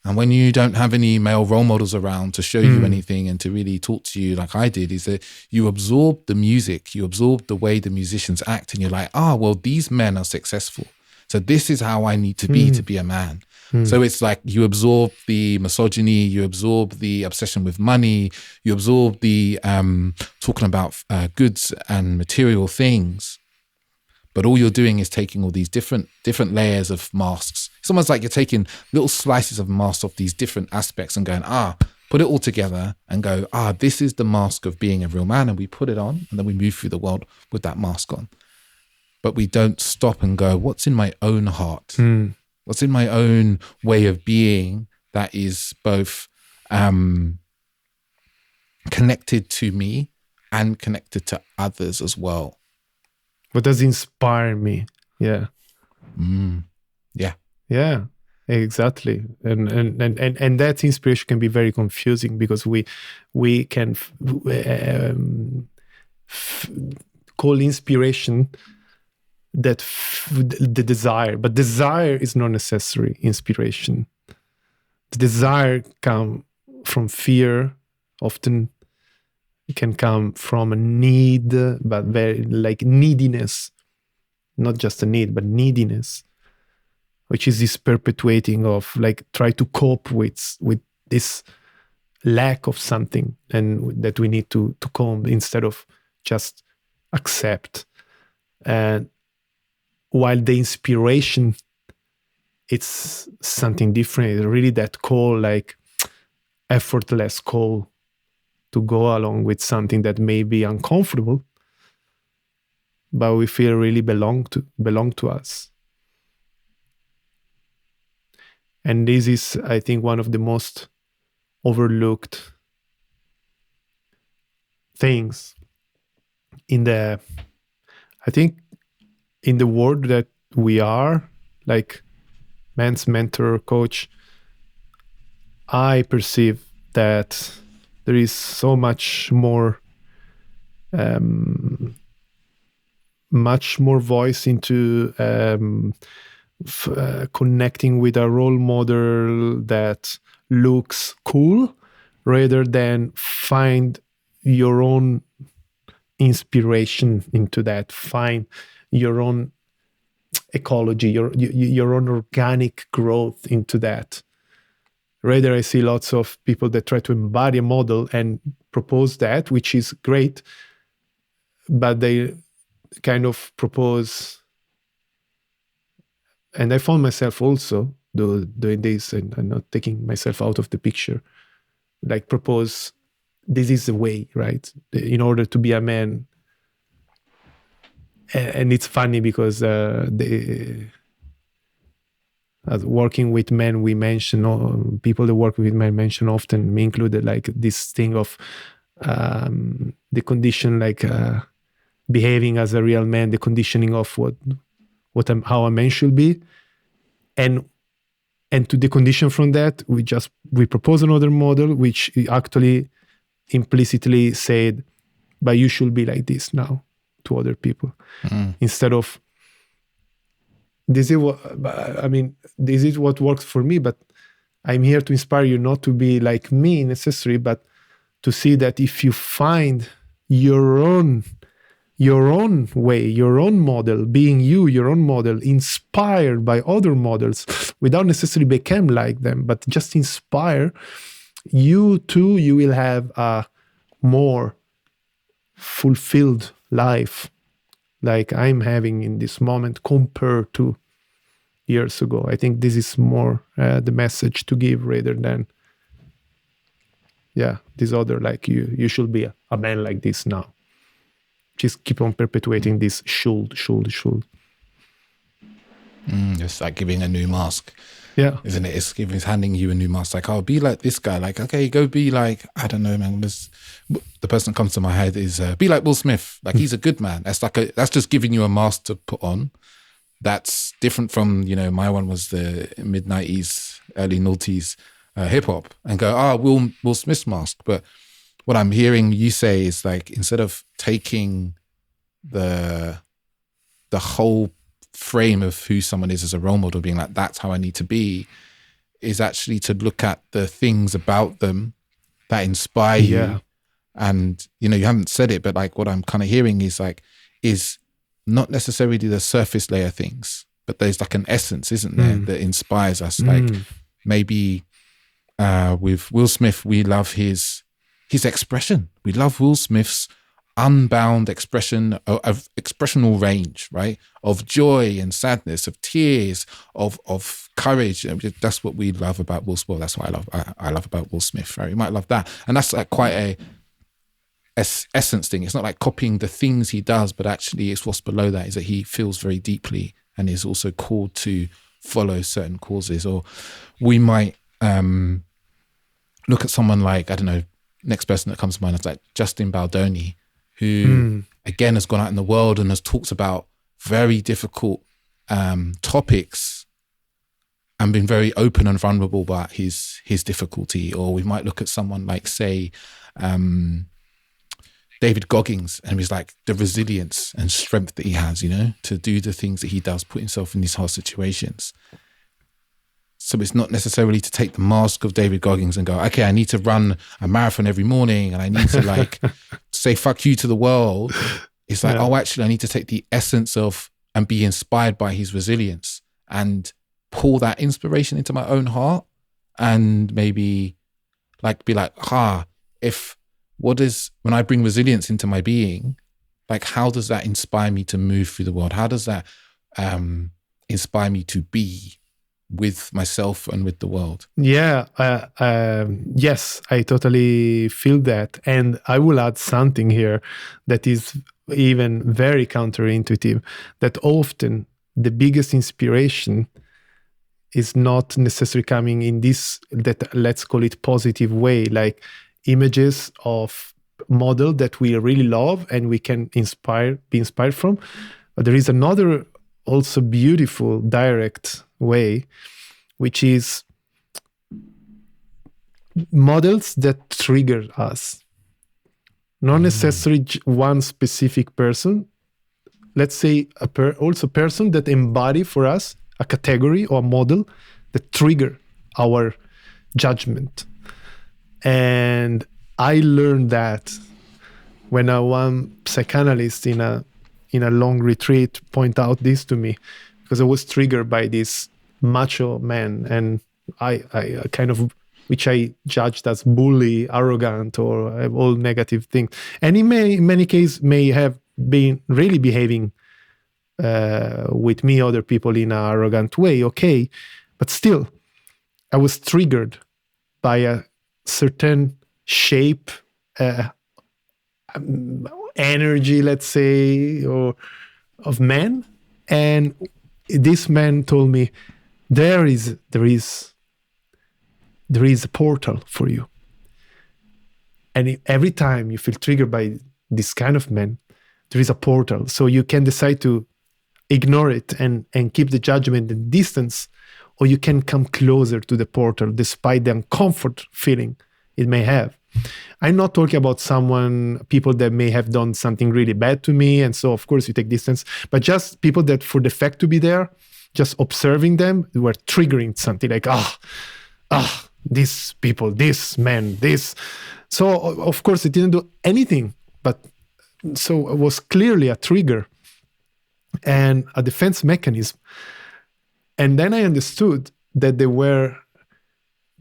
And when you don't have any male role models around to show you anything and to really talk to you like I did, is that you absorb the music, you absorb the way the musicians act, and you're like, well, these men are successful, so this is how I need to be a man. So it's like you absorb the misogyny, you absorb the obsession with money, you absorb the talking about goods and material things. But all you're doing is taking all these different layers of masks. It's almost like you're taking little slices of masks off these different aspects and going, put it all together and go, this is the mask of being a real man. And we put it on and then we move through the world with that mask on. But we don't stop and go, what's in my own heart? What's in my own way of being that is both connected to me and connected to others as well? What does inspire me? Yeah. Yeah, exactly. And that inspiration can be very confusing because we can call inspiration the desire, but desire is not necessarily inspiration. The desire come from fear. Often it can come from a need, but very like neediness, not just a need, but neediness, which is this perpetuating of like try to cope with this lack of something and that we need to cope instead of just accept. And while the inspiration, it's something different. It's really that call, like effortless call to go along with something that may be uncomfortable, but we feel really belong to us. And this is, I think, one of the most overlooked things in the world that we are, like man's mentor, coach. I perceive that there is so much more voice into connecting with a role model that looks cool, rather than find your own inspiration into that, find your own ecology, your own organic growth into that. Rather, I see lots of people that try to embody a model and propose that, which is great, but they kind of propose, and I found myself also doing this, and I'm not taking myself out of the picture, like propose, this is the way, right? In order to be a man. And it's funny because working with men, we mention, people that work with men mention often, me included, like this thing of the condition, like behaving as a real man, the conditioning of how a man should be, and to decondition from that, we propose another model, which actually implicitly said, but you should be like this now to other people, instead of this is what works for me, but I'm here to inspire you not to be like me necessarily, but to see that if you find your own way, your own model, being you, your own model, inspired by other models, without necessarily become like them, but just inspire, you too, you will have a more fulfilled life, like I'm having in this moment compared to years ago. I think this is more the message to give, rather than this other, like you should be a man like this now. Just keep on perpetuating this should. It's like giving a new mask, isn't it? It's handing you a new mask, like, oh, be like this guy, like, okay, go be like, I don't know, man, the person that comes to my head is be like Will Smith, like he's a good man. That's just giving you a mask to put on. That's different from, my one was the mid-90s, early noughties hip-hop, and go, Will Smith's mask. But what I'm hearing you say is, like, instead of taking the whole frame of who someone is as a role model, being like, that's how I need to be, is actually to look at the things about them that inspire you. And, you haven't said it, but like what I'm kind of hearing is not necessarily the surface layer things, but there's like an essence, isn't there, that inspires us. Like maybe with Will Smith, we love his expression. We love Will Smith's unbound expression of expressional range, right? Of joy and sadness, of tears, of courage. That's what we love about Will Smith. That's what I love about Will Smith, right? You might love that. And that's like quite a essence thing. It's not like copying the things he does, but actually it's what's below that is that he feels very deeply and is also called to follow certain causes. Or we might look at someone like, I don't know, next person that comes to mind is like Justin Baldoni, who again has gone out in the world and has talked about very difficult topics and been very open and vulnerable about his difficulty. Or we might look at someone like, say, David Goggins, and he's like the resilience and strength that he has, you know, to do the things that he does, put himself in these hard situations. So it's not necessarily to take the mask of David Goggins and go, okay, I need to run a marathon every morning and I need to like say fuck you to the world. It's like, oh, actually, I need to take the essence of and be inspired by his resilience and pull that inspiration into my own heart and maybe like be like, when I bring resilience into my being, like how does that inspire me to move through the world? How does that inspire me to be with myself and with the world? Yeah, yes, I totally feel that. And I will add something here that is even very counterintuitive, that often the biggest inspiration is not necessarily coming in this, that let's call it positive way, like images of model that we really love and we can be inspired from. But there is another also beautiful, direct way, which is models that trigger us. Not necessarily one specific person. Let's say also person that embody for us a category or a model that trigger our judgment. And I learned that when one psychoanalyst in a long retreat point out this to me, because I was triggered by this macho man, and I kind of, which I judged as bully, arrogant, or all negative things. And in many cases may have been really behaving with me, other people in an arrogant way, okay. But still, I was triggered by a certain shape, energy, let's say, or of man. And this man told me, there is a portal for you. And every time you feel triggered by this kind of man, there is a portal. So you can decide to ignore it and keep the judgment and distance, or you can come closer to the portal despite the uncomfort feeling it may have. I'm not talking about people that may have done something really bad to me, and so of course you take distance, but just people that for the fact to be there, just observing them, were triggering something like, these people, this man, this. So of course it didn't do anything, but so it was clearly a trigger and a defense mechanism. And then I understood that there were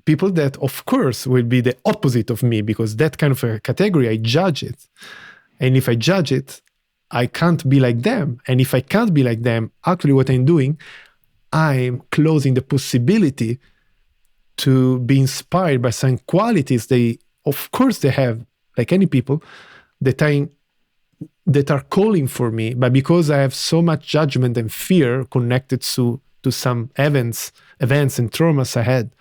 people that, of course, will be the opposite of me, because that kind of a category, I judge it. And if I judge it, I can't be like them. And if I can't be like them, actually what I'm doing, I'm closing the possibility to be inspired by some qualities of course they have, like any people, that are calling for me. But because I have so much judgment and fear connected to some events and traumas I had,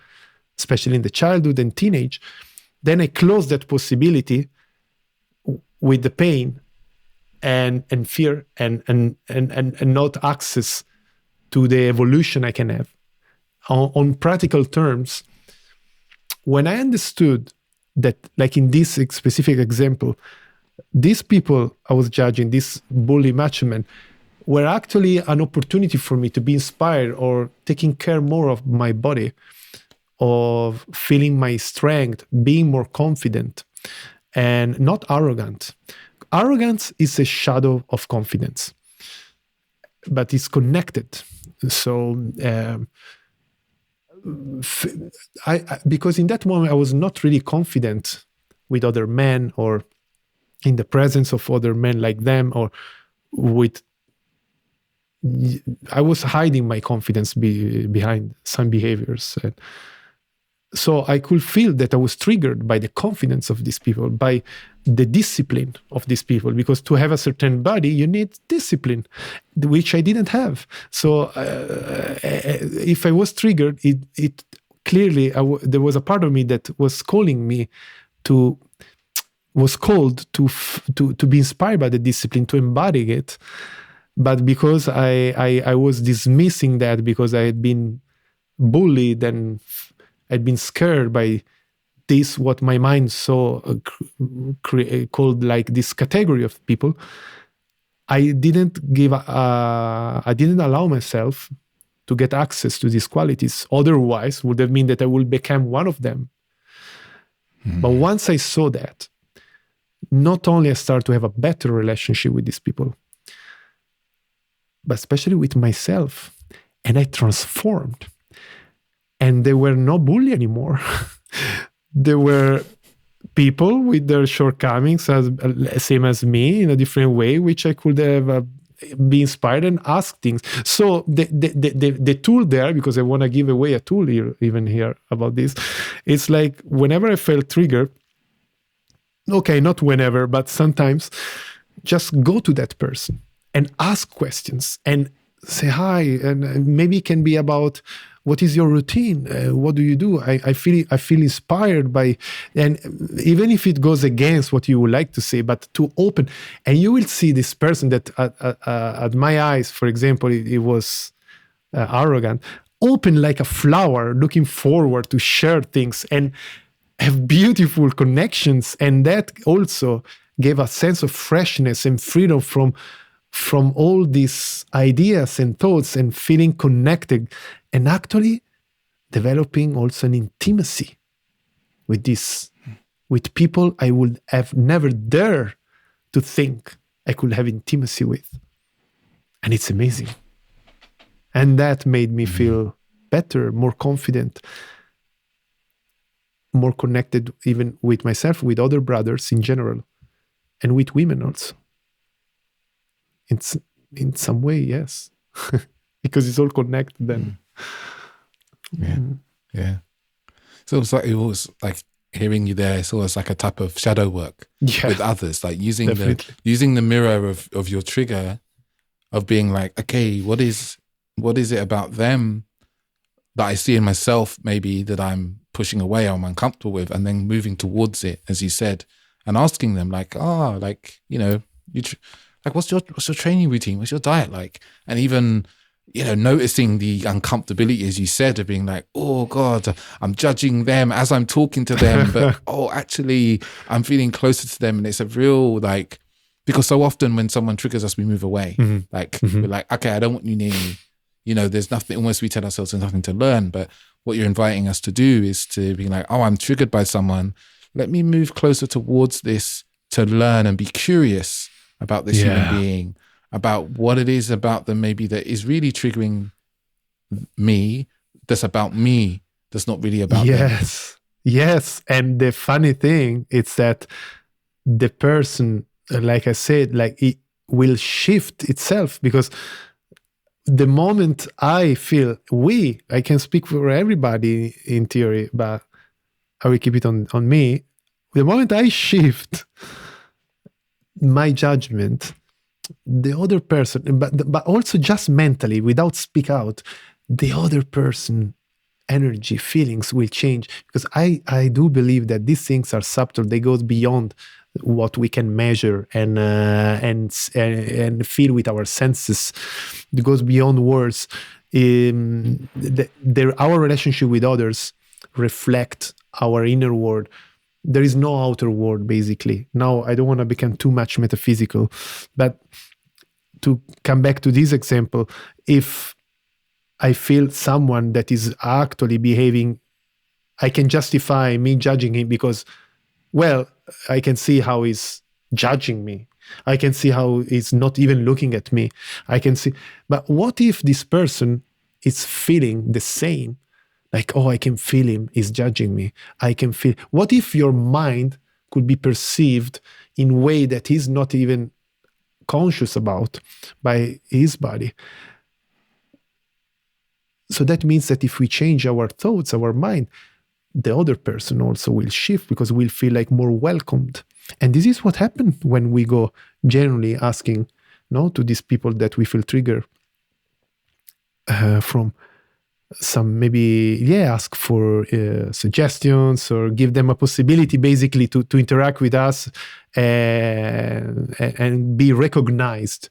especially in the childhood and teenage, then I close that possibility with the pain and fear and not access to the evolution I can have. On practical terms, when I understood that, like in this specific example, these people I was judging, this bully macho man, were actually an opportunity for me to be inspired or taking care more of my body, of feeling my strength, being more confident and not arrogant. Arrogance is a shadow of confidence, but it's connected. So because in that moment I was not really confident with other men or in the presence of other men like them, or I was hiding my confidence behind some behaviors. And so I could feel that I was triggered by the confidence of these people, by the discipline of these people, because to have a certain body, you need discipline, which I didn't have. So if I was triggered, it clearly, there was a part of me that was calling me was called to be inspired by the discipline, to embody it. But because I was dismissing that, because I had been bullied and I'd been scared by this, what my mind saw called like this category of people, I didn't allow myself to get access to these qualities. Otherwise, would have mean that I would become one of them. But once I saw that, not only I started to have a better relationship with these people, but especially with myself, and I transformed. And they were no bully anymore. They were people with their shortcomings, same as me, in a different way, which I could have be inspired and ask things. So the tool there, because I want to give away a tool here about this, it's like whenever I felt triggered, okay, not whenever, but sometimes, just go to that person and ask questions and say hi. And maybe it can be about, what is your routine? What do you do? I feel inspired by, and even if it goes against what you would like to say, but to open, and you will see this person that at my eyes, for example, it was arrogant, open like a flower, looking forward to share things and have beautiful connections. And that also gave a sense of freshness and freedom from all these ideas and thoughts, and feeling connected, and actually developing also an intimacy with people I would have never dared to think I could have intimacy with. And it's amazing. And that made me feel better, more confident, more connected even with myself, with other brothers in general, and with women also. In some way, yes. Because it's all connected then. Yeah. So it was like hearing you there, it's almost like a type of shadow work with others, like using the mirror of your trigger, of being like, okay, what is it about them that I see in myself maybe that I'm pushing away or I'm uncomfortable with, and then moving towards it, as you said, and asking them like, like, what's your training routine? What's your diet like? And even, noticing the uncomfortability, as you said, of being like, oh God, I'm judging them as I'm talking to them, but actually I'm feeling closer to them. And it's a real because so often when someone triggers us, we move away. We're like, okay, I don't want you near me. There's nothing, almost we tell ourselves there's nothing to learn. But what you're inviting us to do is to be like, oh, I'm triggered by someone. Let me move closer towards this to learn and be curious about this human being, about what it is about them maybe that is really triggering me, that's about me, that's not really about them. Yes. And the funny thing is that the person, like I said, it will shift itself, because the moment I feel I can speak for everybody in theory, but I will keep it on me. The moment I shift my judgment, the other person, but also just mentally, without speak out, the other person energy, feelings will change, because I do believe that these things are subtle. They go beyond what we can measure and feel with our senses. It goes beyond words. Our relationship with others reflect our inner world. There is no outer world, basically. Now, I don't want to become too much metaphysical, but to come back to this example, if I feel someone that is actually behaving, I can justify me judging him because, well, I can see how he's judging me. I can see how he's not even looking at me. I can see, but what if this person is feeling the same? Like, oh, I can feel him, he's judging me. I can feel. What if your mind could be perceived, in a way that he's not even conscious about by his body. So that means that if we change our thoughts, our mind, the other person also will shift because we'll feel like more welcomed. And this is what happened when we go generally asking to these people that we feel triggered from some, maybe, ask for suggestions or give them a possibility basically to interact with us and be recognized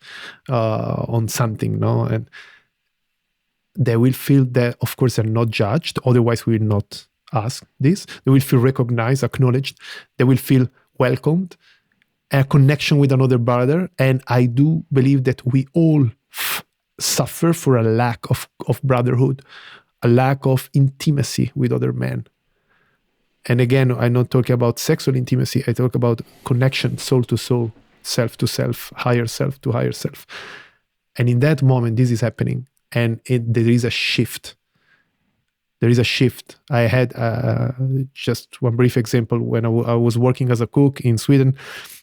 on something, and they will feel that, of course, they're not judged. Otherwise, we will not ask this. They will feel recognized, acknowledged. They will feel welcomed, a connection with another brother. And I do believe that we all suffer for a lack of brotherhood, a lack of intimacy with other men. And again, I'm not talking about sexual intimacy. I talk about connection, soul to soul, self to self, higher self to higher self. And in that moment, this is happening. And there is a shift. There is a shift. I had just one brief example when I was working as a cook in Sweden,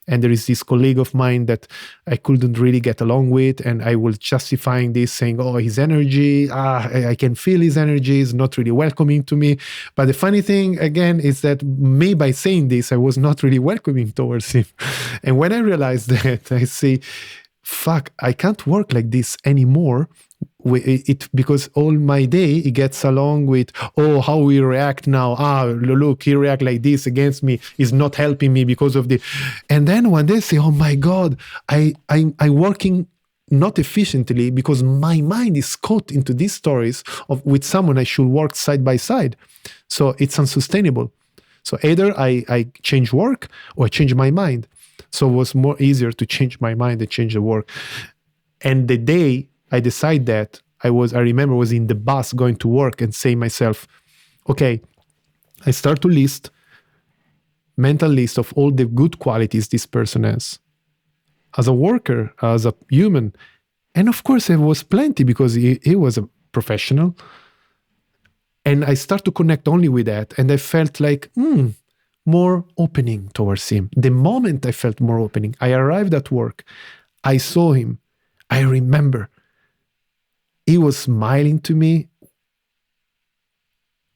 and there is this colleague of mine that I couldn't really get along with, and I was justifying this, saying, "Oh, his energy, I can feel his energy is not really welcoming to me." But the funny thing, again, is that me, by saying this, I was not really welcoming towards him. And when I realized that, I say, "Fuck, I can't work like this anymore." Because all my day it gets along with, how we react now. Look, he react like this against me, is not helping me because of the. And then one day say, oh my God, I'm working not efficiently because my mind is caught into these stories with someone I should work side by side. So it's unsustainable. So either I change work or I change my mind. So it was more easier to change my mind than change the work. And the day I decided that, I remember was in the bus going to work and saying myself, okay, I start to mental list of all the good qualities this person has as a worker, as a human. And of course, there was plenty because he was a professional. And I start to connect only with that. And I felt like, more opening towards him. The moment I felt more opening, I arrived at work. I saw him. I remember he was smiling to me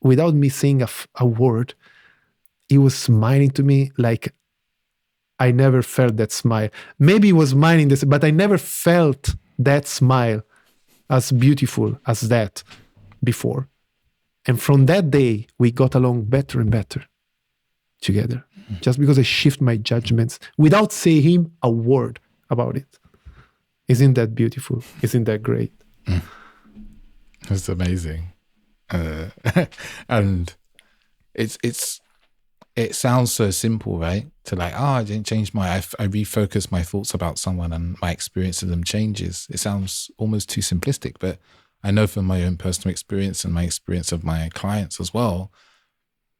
without me saying a word. He was smiling to me like I never felt that smile. Maybe he was smiling this, but I never felt that smile as beautiful as that before. And from that day, we got along better and better together. Just because I shift my judgments without saying a word about it. Isn't that beautiful? Isn't that great? That's amazing. And it sounds so simple, right? To like, I didn't change I refocus my thoughts about someone and my experience of them changes. It sounds almost too simplistic, but I know from my own personal experience and my experience of my clients as well,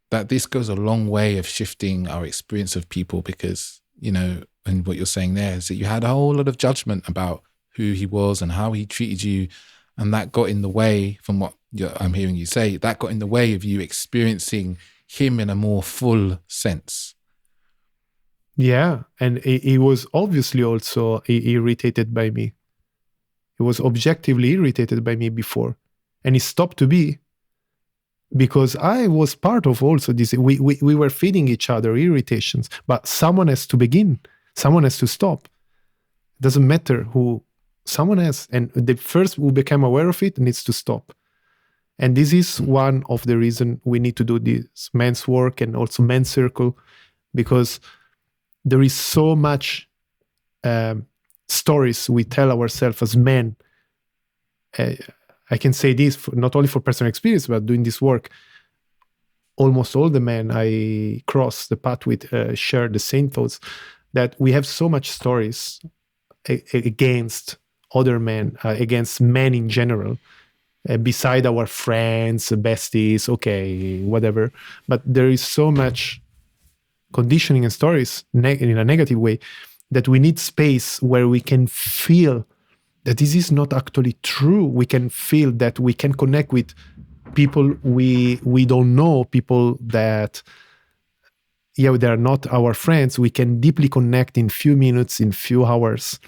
that this goes a long way of shifting our experience of people because, and what you're saying there is that you had a whole lot of judgment about who he was and how he treated you. And that got in the way, from what I'm hearing you say, that got in the way of you experiencing him in a more full sense. Yeah. And he was obviously also irritated by me. He was objectively irritated by me before. And he stopped to be because I was part of also this. We were feeding each other irritations, but someone has to begin. Someone has to stop. It doesn't matter who. Someone else, and the first who became aware of it needs to stop. And this is one of the reasons we need to do this men's work and also men's circle, because there is so much stories we tell ourselves as men. I can say this not only for personal experience, but doing this work. Almost all the men I cross the path with share the same thoughts, that we have so much stories against other men, against men in general, beside our friends, besties, okay, whatever. But there is so much conditioning and stories in a negative way that we need space where we can feel that this is not actually true. We can feel that we can connect with people we don't know, people that they are not our friends, we can deeply connect in few minutes, in few hours,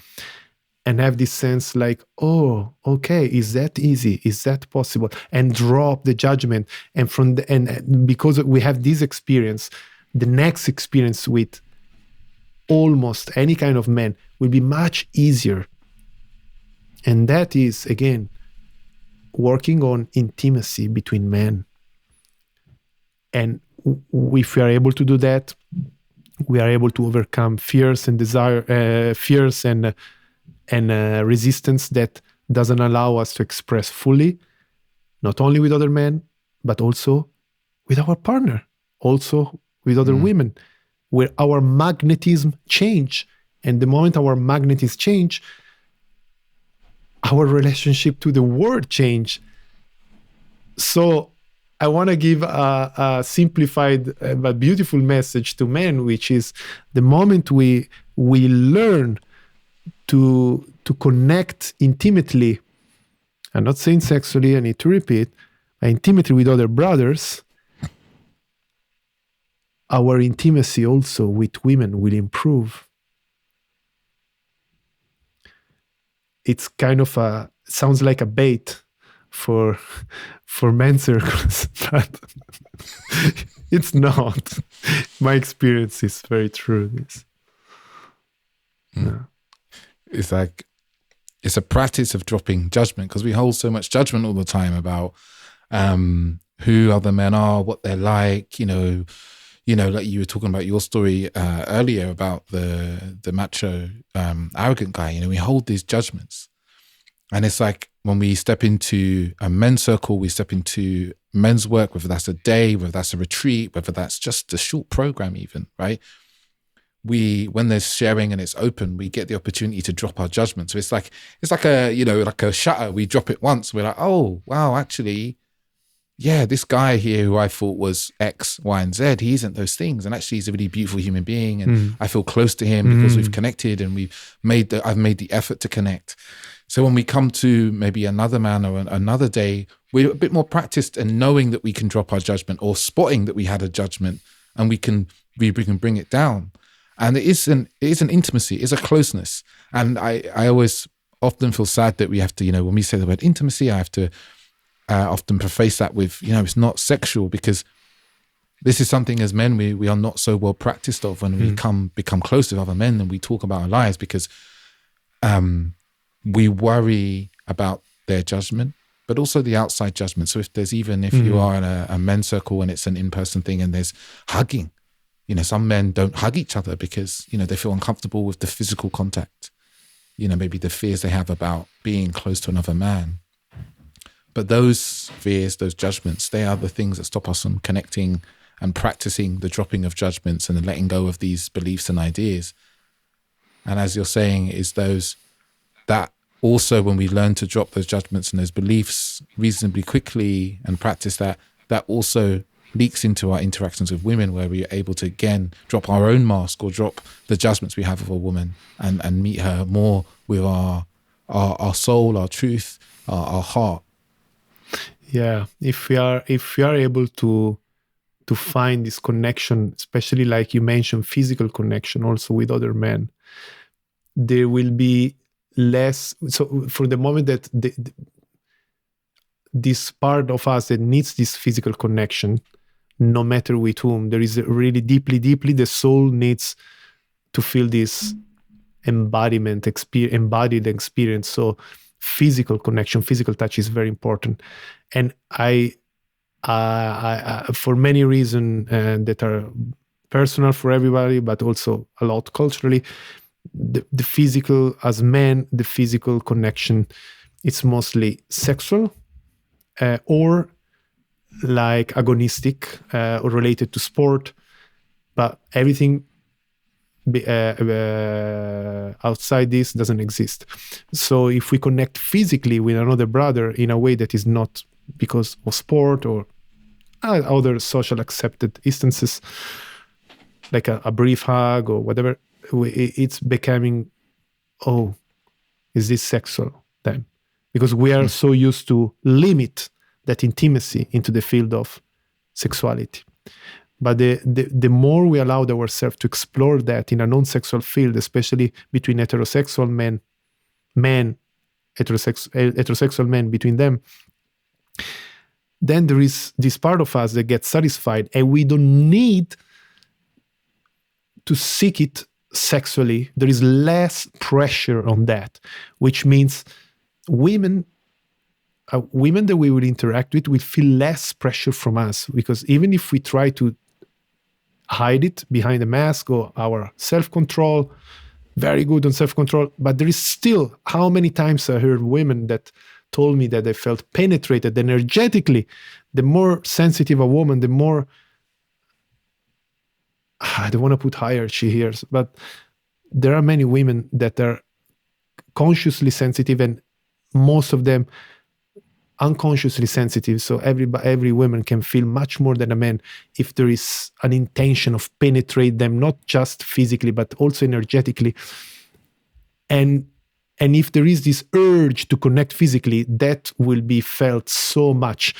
and have this sense like, oh, okay, is that easy? Is that possible? And drop the judgment. And and because we have this experience, the next experience with almost any kind of man will be much easier. And that is, again, working on intimacy between men. And if we are able to do that, we are able to overcome fears and fears and resistance that doesn't allow us to express fully, not only with other men, but also with our partner, also with other women, where our magnetism change. And the moment our magnetism change, our relationship to the world change. So I want to give a simplified but beautiful message to men, which is the moment we learn to connect intimately, I'm not saying sexually, I need to repeat, intimately with other brothers, our intimacy also with women will improve. It's kind of sounds like a bait for men's circles, but it's not. My experience is very true. Yeah. It's like, it's a practice of dropping judgment, because we hold so much judgment all the time about who other men are, what they're like, like you were talking about your story earlier about the macho, arrogant guy. We hold these judgments. And it's like when we step into a men's circle, we step into men's work, whether that's a day, whether that's a retreat, whether that's just a short program even, right? When there's sharing and it's open, we get the opportunity to drop our judgment. So it's like a shutter. We drop it once. We're like, oh, wow, actually, yeah, this guy here who I thought was X, Y, and Z, he isn't those things. And actually he's a really beautiful human being. And I feel close to him because we've connected and I've made the effort to connect. So when we come to maybe another man or another day, we're a bit more practiced in knowing that we can drop our judgment, or spotting that we had a judgment, and we can bring it down. And it is an intimacy, it's a closeness. And I always often feel sad that we have to, when we say the word intimacy, I have to often preface that with, it's not sexual, because this is something as men we are not so well practiced of when we become close to other men and we talk about our lives, because we worry about their judgment, but also the outside judgment. So if you are in a men's circle and it's an in-person thing and there's hugging, some men don't hug each other because, they feel uncomfortable with the physical contact, maybe the fears they have about being close to another man. But those fears, those judgments, they are the things that stop us from connecting and practicing the dropping of judgments and the letting go of these beliefs and ideas. And as you're saying, is that also when we learn to drop those judgments and those beliefs reasonably quickly and practice that also leaks into our interactions with women, where we are able to, again, drop our own mask or drop the judgments we have of a woman and meet her more with our soul, our truth, our heart. Yeah, if we are able to find this connection, especially like you mentioned, physical connection also with other men, there will be less. So for the moment that this part of us that needs this physical connection, no matter with whom, there is really deeply, the soul needs to feel this embodied experience. So physical connection, physical touch is very important. And I for many reasons that are personal for everybody, but also a lot culturally, the physical, as men, the physical connection, it's mostly sexual or like agonistic or related to sport, but everything outside this doesn't exist. So if we connect physically with another brother in a way that is not because of sport or other social accepted instances, like a brief hug or whatever, it's becoming, oh, is this sexual then? Because we are so used to limit that intimacy into the field of sexuality. But the more we allow ourselves to explore that in a non-sexual field, especially between heterosexual heterosexual men between them, then there is this part of us that gets satisfied, and we don't need to seek it sexually. There is less pressure on that, which means women that we will interact with will feel less pressure from us, because even if we try to hide it behind a mask or our self-control, very good on self-control, but there is still, how many times I heard women that told me that they felt penetrated energetically. The more sensitive a woman, the more, I don't want to put hierarchy here, but there are many women that are consciously sensitive, and most of them unconsciously sensitive. So every woman can feel much more than a man if there is an intention of penetrate them, not just physically, but also energetically. And if there is this urge to connect physically, that will be felt so much.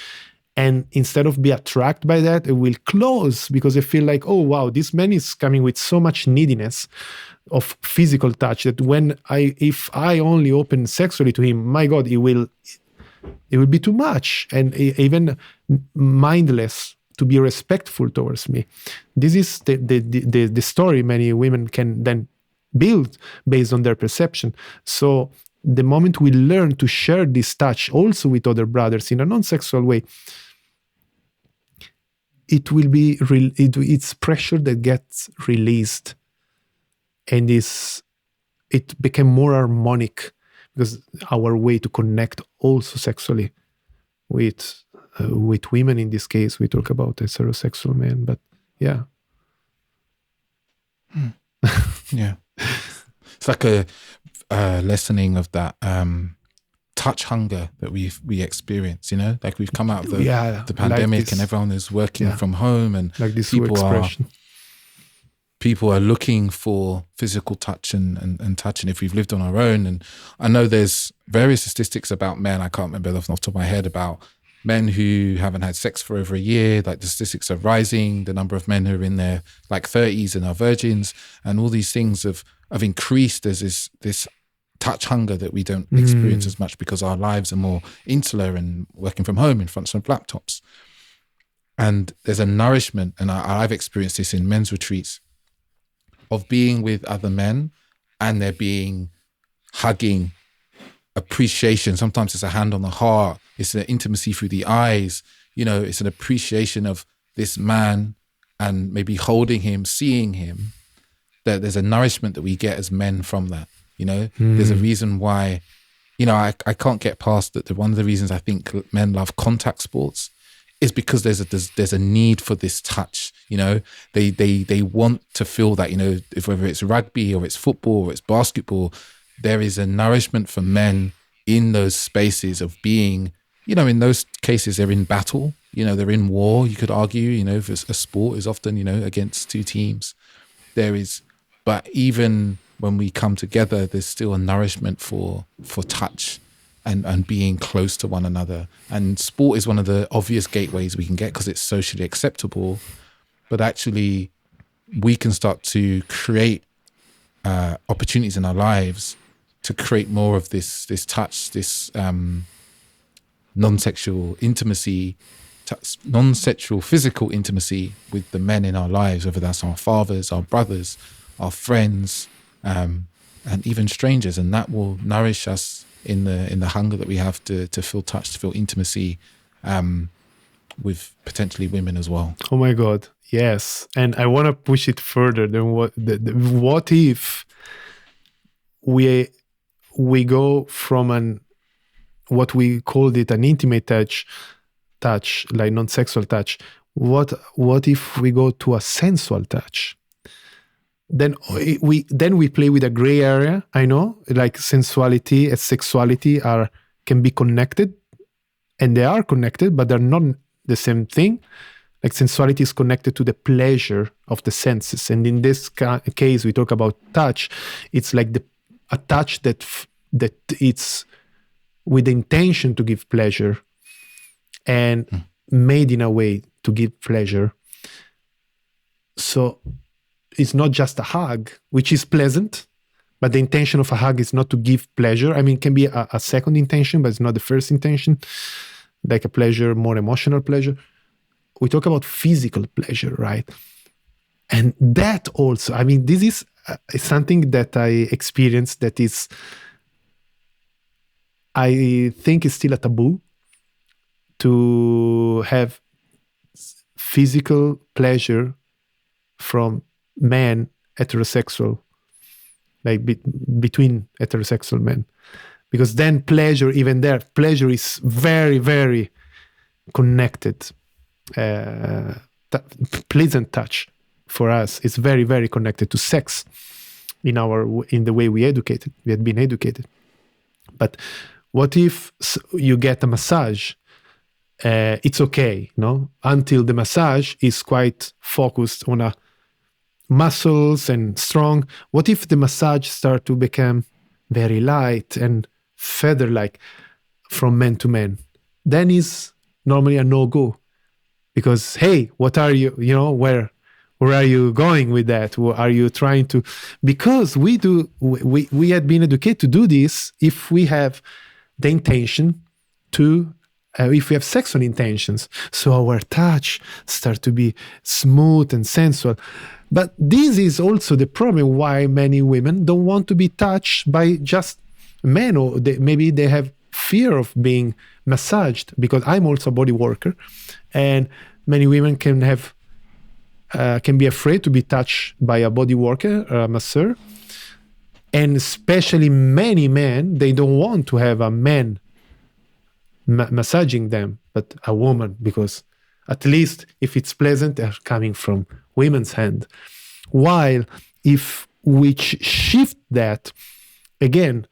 And instead of be attracted by that, it will close, because they feel like, oh, wow, this man is coming with so much neediness of physical touch that if I only open sexually to him, my God, it will be too much, and even mindless to be respectful towards me. This is the story many women can then build based on their perception. So the moment we learn to share this touch also with other brothers in a non-sexual way, it will be it's pressure that gets released, and it became more harmonic, because our way to connect also sexually with women, in this case we talk about heterosexual men, but yeah. Yeah, it's like a lessening of that touch hunger that we experience, you know, like we've come out of the pandemic, like this, and everyone is working from home, and like this people are looking for physical touch and touch. And if we've lived on our own, and I know there's various statistics about men, I can't remember off the top of my head, about men who haven't had sex for over a year, like the statistics are rising, the number of men who are in their like 30s and are virgins, and all these things have increased. There's this touch hunger that we don't experience as much because our lives are more insular and working from home in front of laptops. And there's a nourishment, and I've experienced this in men's retreats, of being with other men, and there being hugging, appreciation. Sometimes it's a hand on the heart, it's an intimacy through the eyes, you know, it's an appreciation of this man and maybe holding him, seeing him. There's a nourishment that we get as men from that, you know. There's a reason why, you know, I can't get past that. One of the reasons I think men love contact sports is because there's a need for this touch. You know, they want to feel that, you know, whether it's rugby or it's football or it's basketball, there is a nourishment for men in those spaces of being, you know, in those cases they're in battle, you know, they're in war, you could argue, you know, if a sport is often, you know, against two teams. But even when we come together, there's still a nourishment for touch and being close to one another. And sport is one of the obvious gateways we can get because it's socially acceptable. But actually, we can start to create opportunities in our lives to create more of this touch, this non-sexual intimacy, non-sexual physical intimacy with the men in our lives, whether that's our fathers, our brothers, our friends, and even strangers. And that will nourish us in the hunger that we have to feel touched, to feel intimacy with potentially women as well. Oh my God. Yes, and I want to push it further than what if we go from what we called it an intimate touch, like non-sexual touch. What if we go to a sensual touch? Then we play with a gray area. I know, like sensuality and sexuality can be connected, and they are connected, but they're not the same thing. Like sensuality is connected to the pleasure of the senses. And in this case, we talk about touch. It's like a touch that it's with the intention to give pleasure and made in a way to give pleasure. So it's not just a hug, which is pleasant, but the intention of a hug is not to give pleasure. I mean, it can be a second intention, but it's not the first intention, like a pleasure, more emotional pleasure. We talk about physical pleasure, right? And that also, I mean, this is something that I experienced that is, I think is still a taboo to have physical pleasure from men, heterosexual, like between heterosexual men. Because then pleasure, even there, pleasure is very, very connected. Pleasant touch for us is very, very connected to sex in the way we had been educated. But what if you get a massage? It's okay, no? Until the massage is quite focused on muscles and strong. What if the massage start to become very light and feather-like from man to man? Then is normally a no-go. Because, hey, what are you, where are you going with that? Are you trying to, because we had been educated to do this if we have the intention to, if we have sexual intentions. So our touch starts to be smooth and sensual. But this is also the problem why many women don't want to be touched by just men, or maybe they have fear of being massaged, because I'm also a body worker, and many women can be afraid to be touched by a body worker, a masseur, and especially many men, they don't want to have a man massaging them, but a woman, because at least if it's pleasant, they're coming from women's hand. While if we shift that, again,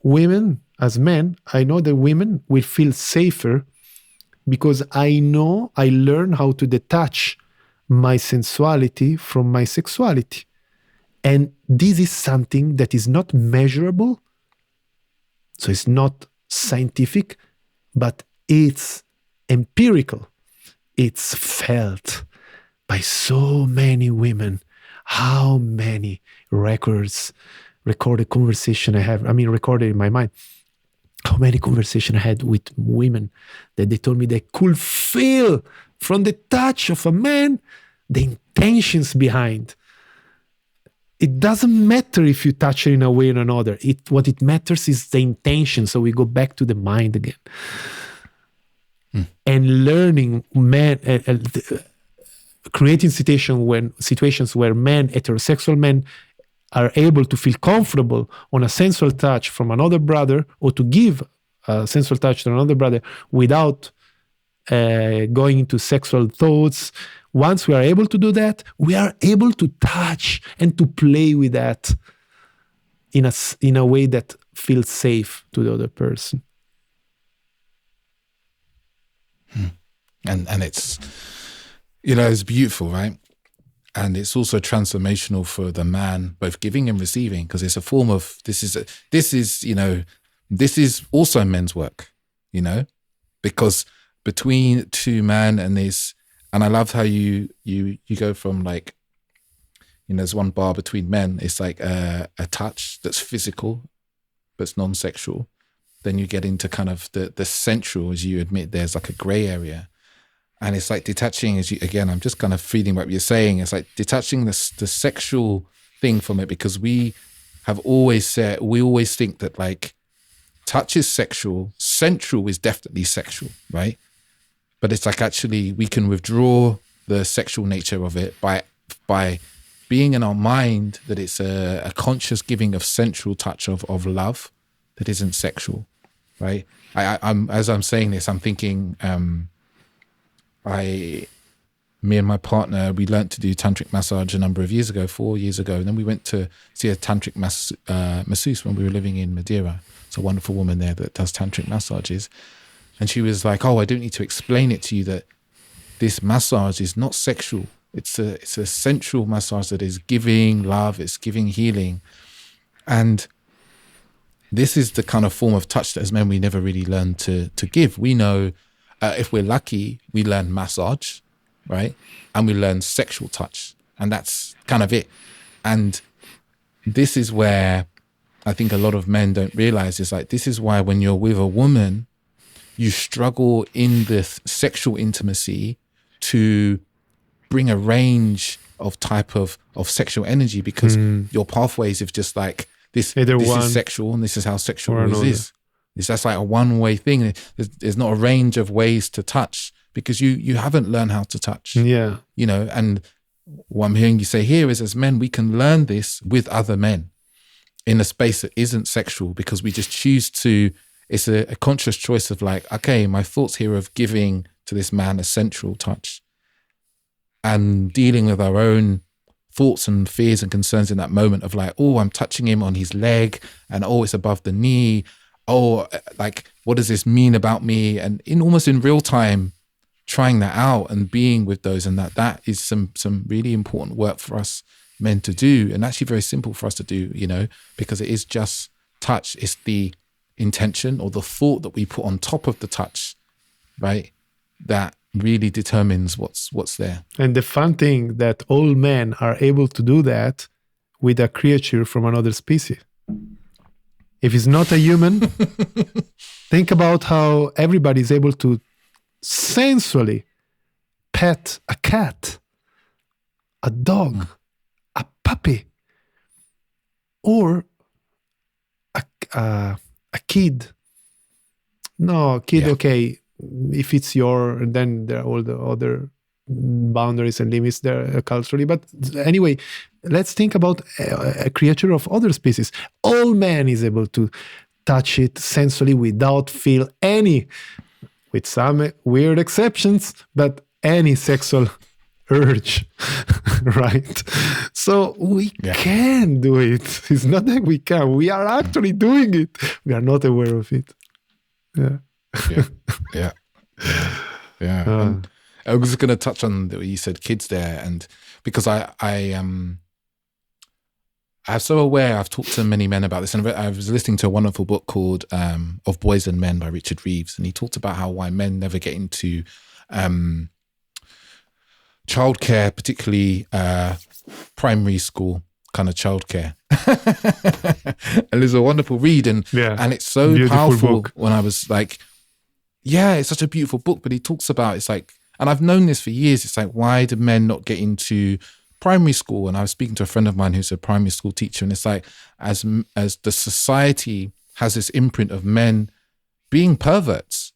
women as men, I know that women will feel safer because I know I learn how to detach my sensuality from my sexuality. And this is something that is not measurable. So it's not scientific, but it's empirical. It's felt by so many women. How many recorded conversation I have, recorded in my mind. How many conversations I had with women that they told me they could feel from the touch of a man the intentions behind. It doesn't matter if you touch it in a way or another. What it matters is the intention. So we go back to the mind again. And learning creating situations where heterosexual men are able to feel comfortable on a sensual touch from another brother, or to give a sensual touch to another brother without going into sexual thoughts. Once we are able to do that, we are able to touch and to play with that in a way that feels safe to the other person. And it's, it's beautiful, right? And it's also transformational for the man, both giving and receiving, because it's a form of, this is also men's work, because between two men and this, and I love how you go from like, there's one bar between men, it's like a touch that's physical, but it's non-sexual. Then you get into kind of the sensual, as you admit, there's like a gray area. And it's like detaching, again, I'm just kind of feeding what you're saying. It's like detaching the sexual thing from it, because we always think that like touch is sexual, sensual is definitely sexual, right? But it's like actually we can withdraw the sexual nature of it by being in our mind that it's a conscious giving of sensual touch of love that isn't sexual, right? I'm as I'm saying this, I'm thinking, me and my partner, we learned to do tantric massage a number of years ago, 4 years ago. And then we went to see a tantric masseuse when we were living in Madeira. It's a wonderful woman there that does tantric massages. And she was like, oh, I don't need to explain it to you that this massage is not sexual. It's a sensual massage that is giving love, it's giving healing. And this is the kind of form of touch that as men we never really learn to give. We know, if we're lucky, we learn massage. right? And we learn sexual touch, and that's kind of it. And this is where I think a lot of men don't realize is like, this is why when you're with a woman, you struggle in this sexual intimacy to bring a range of type of sexual energy, because your pathways of just like this is sexual and this is how sexual is. It's just like a one-way thing. There's not a range of ways to touch because you haven't learned how to touch. Yeah. You know, and what I'm hearing you say here is, as men, we can learn this with other men in a space that isn't sexual, because we just choose to, it's a conscious choice of like, okay, my thoughts here of giving to this man a sensual touch and dealing with our own thoughts and fears and concerns in that moment of like, oh, I'm touching him on his leg and oh, it's above the knee. Oh, like, what does this mean about me? And almost in real time, trying that out and being with those, and that is some really important work for us men to do, and actually very simple for us to do, you know, because it is just touch. It's the intention or the thought that we put on top of the touch, right, that really determines what's there. And the fun thing that all men are able to do that with a creature from another species. If it's not a human, think about how everybody is able to sensually pet a cat, a dog, a puppy, or a kid. No, kid, okay. If it's then there are all the other boundaries and limits there culturally. But anyway, let's think about a creature of other species. All man is able to touch it sensually without feel any, with some weird exceptions, but any sexual urge, right? So we can do it. It's not that we can. We are actually doing it. We are not aware of it. Yeah. And I was going to touch on what you said, kids there, and because I'm so aware. I've talked to many men about this, and I was listening to a wonderful book called "Of Boys and Men" by Richard Reeves, and he talked about why men never get into childcare, particularly primary school kind of childcare. And it's a wonderful read, and it's so beautiful powerful. Book. When I was like, it's such a beautiful book, but he talks about, it's like, and I've known this for years, it's like, why do men not get into primary school? And I was speaking to a friend of mine who's a primary school teacher, and it's like, as the society has this imprint of men being perverts,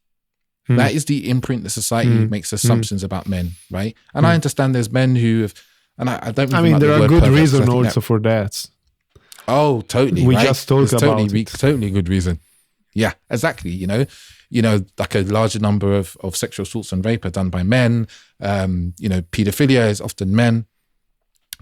that is the imprint that society makes assumptions about men, right? And I understand there's men who have, and I don't really like there the are good reasons also that, for that. Oh, totally. We just talked about it. Totally good reason. Yeah, exactly. You know, like a larger number of sexual assaults and rape are done by men. You know, pedophilia is often men.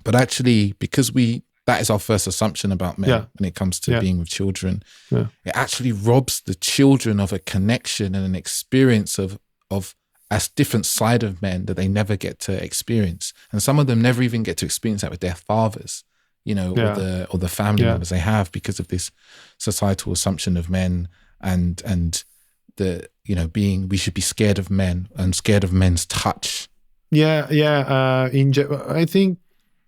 But actually, because that is our first assumption about men when it comes to being with children, it actually robs the children of a connection and an experience of a different side of men that they never get to experience. And some of them never even get to experience that with their fathers, you know, or the family members they have, because of this societal assumption of men and the, you know, we should be scared of men and scared of men's touch. I think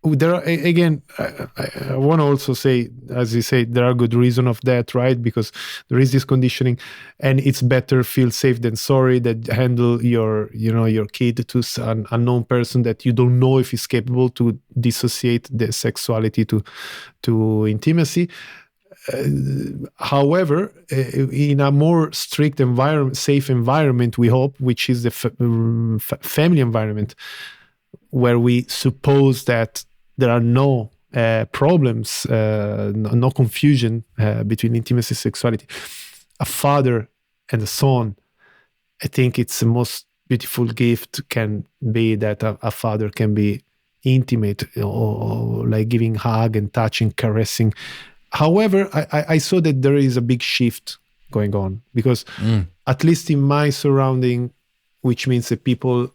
there are, again, I want to also say, as you say, there are good reasons of that, right? Because there is this conditioning, and it's better feel safe than sorry, that handle your kid to an unknown person that you don't know if he's capable to dissociate the sexuality to intimacy. However, in a more strict environment, safe environment, we hope, which is the family environment, where we suppose that there are no problems, no confusion between intimacy and sexuality. A father and a son, I think it's the most beautiful gift can be that a father can be intimate, or like giving hug and touching, caressing. However, I saw that there is a big shift going on, because at least in my surrounding, which means the people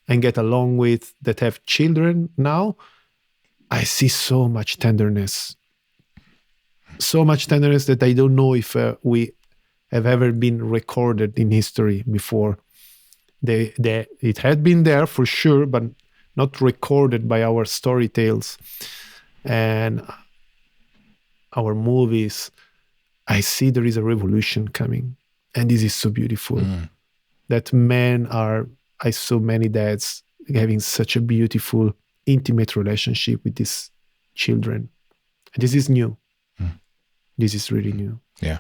I get along with that have children now, I see so much tenderness that I don't know if we have ever been recorded in history before. it had been there for sure, but not recorded by our story tales and our movies. I see there is a revolution coming, and this is so beautiful. That I saw many dads having such a beautiful, intimate relationship with these children. And this is new. This is really new. Yeah.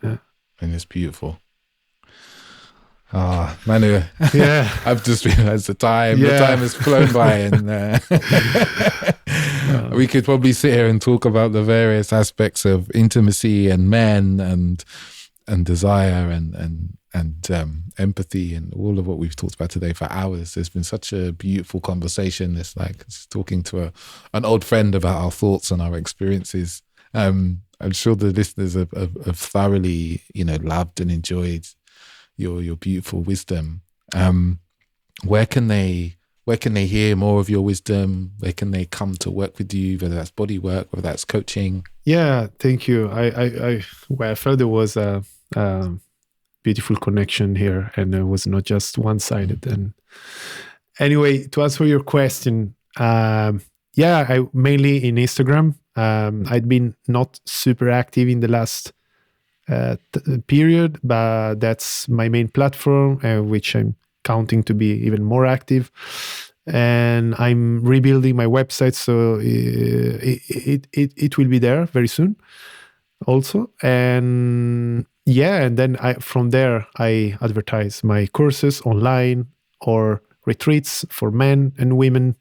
And it's beautiful. Manu, I've just realized the time has flown by, and we could probably sit here and talk about the various aspects of intimacy and men and desire and empathy and all of what we've talked about today for hours. There's been such a beautiful conversation. It's like talking to an old friend about our thoughts and our experiences. I'm sure the listeners have thoroughly, loved and enjoyed your beautiful wisdom. Where can they hear more of your wisdom? Where can they come to work with you, whether that's body work, whether that's coaching? Yeah, thank you. I felt there was a beautiful connection here, and it was not just one-sided. And anyway, to answer your question, I mainly in Instagram. I'd been not super active in the last period, but that's my main platform, which I'm counting to be even more active. And I'm rebuilding my website, so it will be there very soon also. And then from there I advertise my courses online or retreats for men and women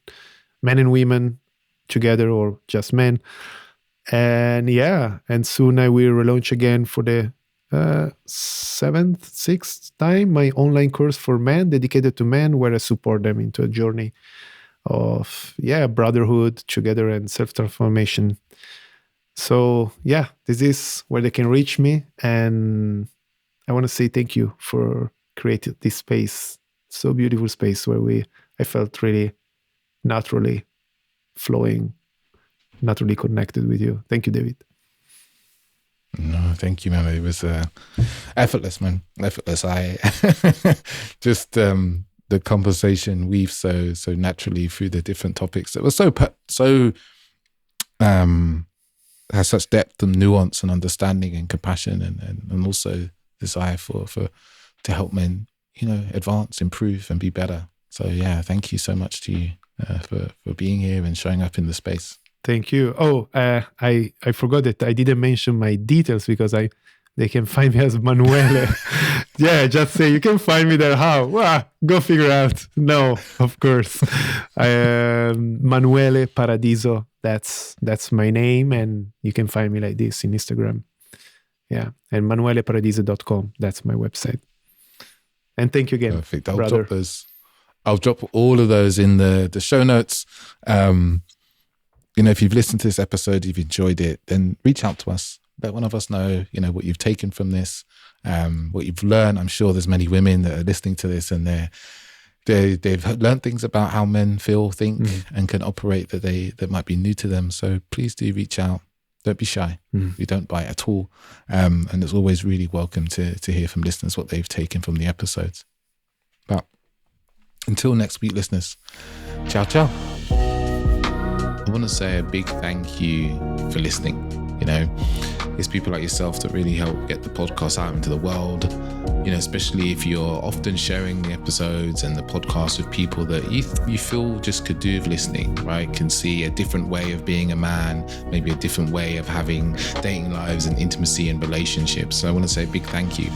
together, or just men. And soon I will relaunch again for the 6th time my online course for men, dedicated to men, where I support them into a journey of brotherhood together and self-transformation. So this is where they can reach me, and I want to say thank you for creating this space, so beautiful space where I felt really naturally flowing, naturally connected with you. Thank you, David. No, thank you, man. It was effortless, man. Effortless. I just the conversation weaves so naturally through the different topics. It was so has such depth and nuance and understanding and compassion and also desire to help men, advance, improve, and be better. So thank you so much to you for being here and showing up in the space. Thank you. I forgot that I didn't mention my details, because they can find me as Manuele. Just say you can find me there. How? Well, go figure out. No, of course. Manuele Paradiso. That's my name, and you can find me like this in Instagram. And manueleparadiso.com. That's my website. And thank you again. Perfect. Brother. I'll drop all of those in the show notes. If you've listened to this episode, you've enjoyed it, then reach out to us. Let one of us know, what you've taken from this, what you've learned. I'm sure there's many women that are listening to this, and they've learned things about how men feel, think, and can operate that might be new to them. So please do reach out. Don't be shy. We don't bite at all. And it's always really welcome to hear from listeners what they've taken from the episodes. But until next week, listeners, ciao, ciao. I want to say a big thank you for listening. It's people like yourself that really help get the podcast out into the world, especially if you're often sharing the episodes and the podcast with people that you feel just could do with listening, right? Can see a different way of being a man, maybe a different way of having dating lives and intimacy and relationships. So I want to say a big thank you.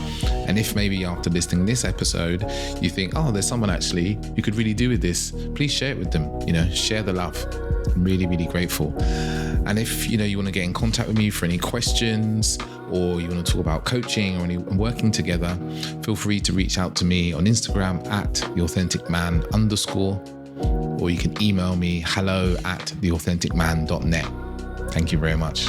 And if maybe after listening to this episode, you think, there's someone actually who could really do with this, please share it with them, share the love. I'm really, really grateful. And if you want to get in contact with me for any questions, or you want to talk about coaching or working together, feel free to reach out to me on Instagram @theauthenticman_, or you can email me hello@theauthenticman.net. Thank you very much.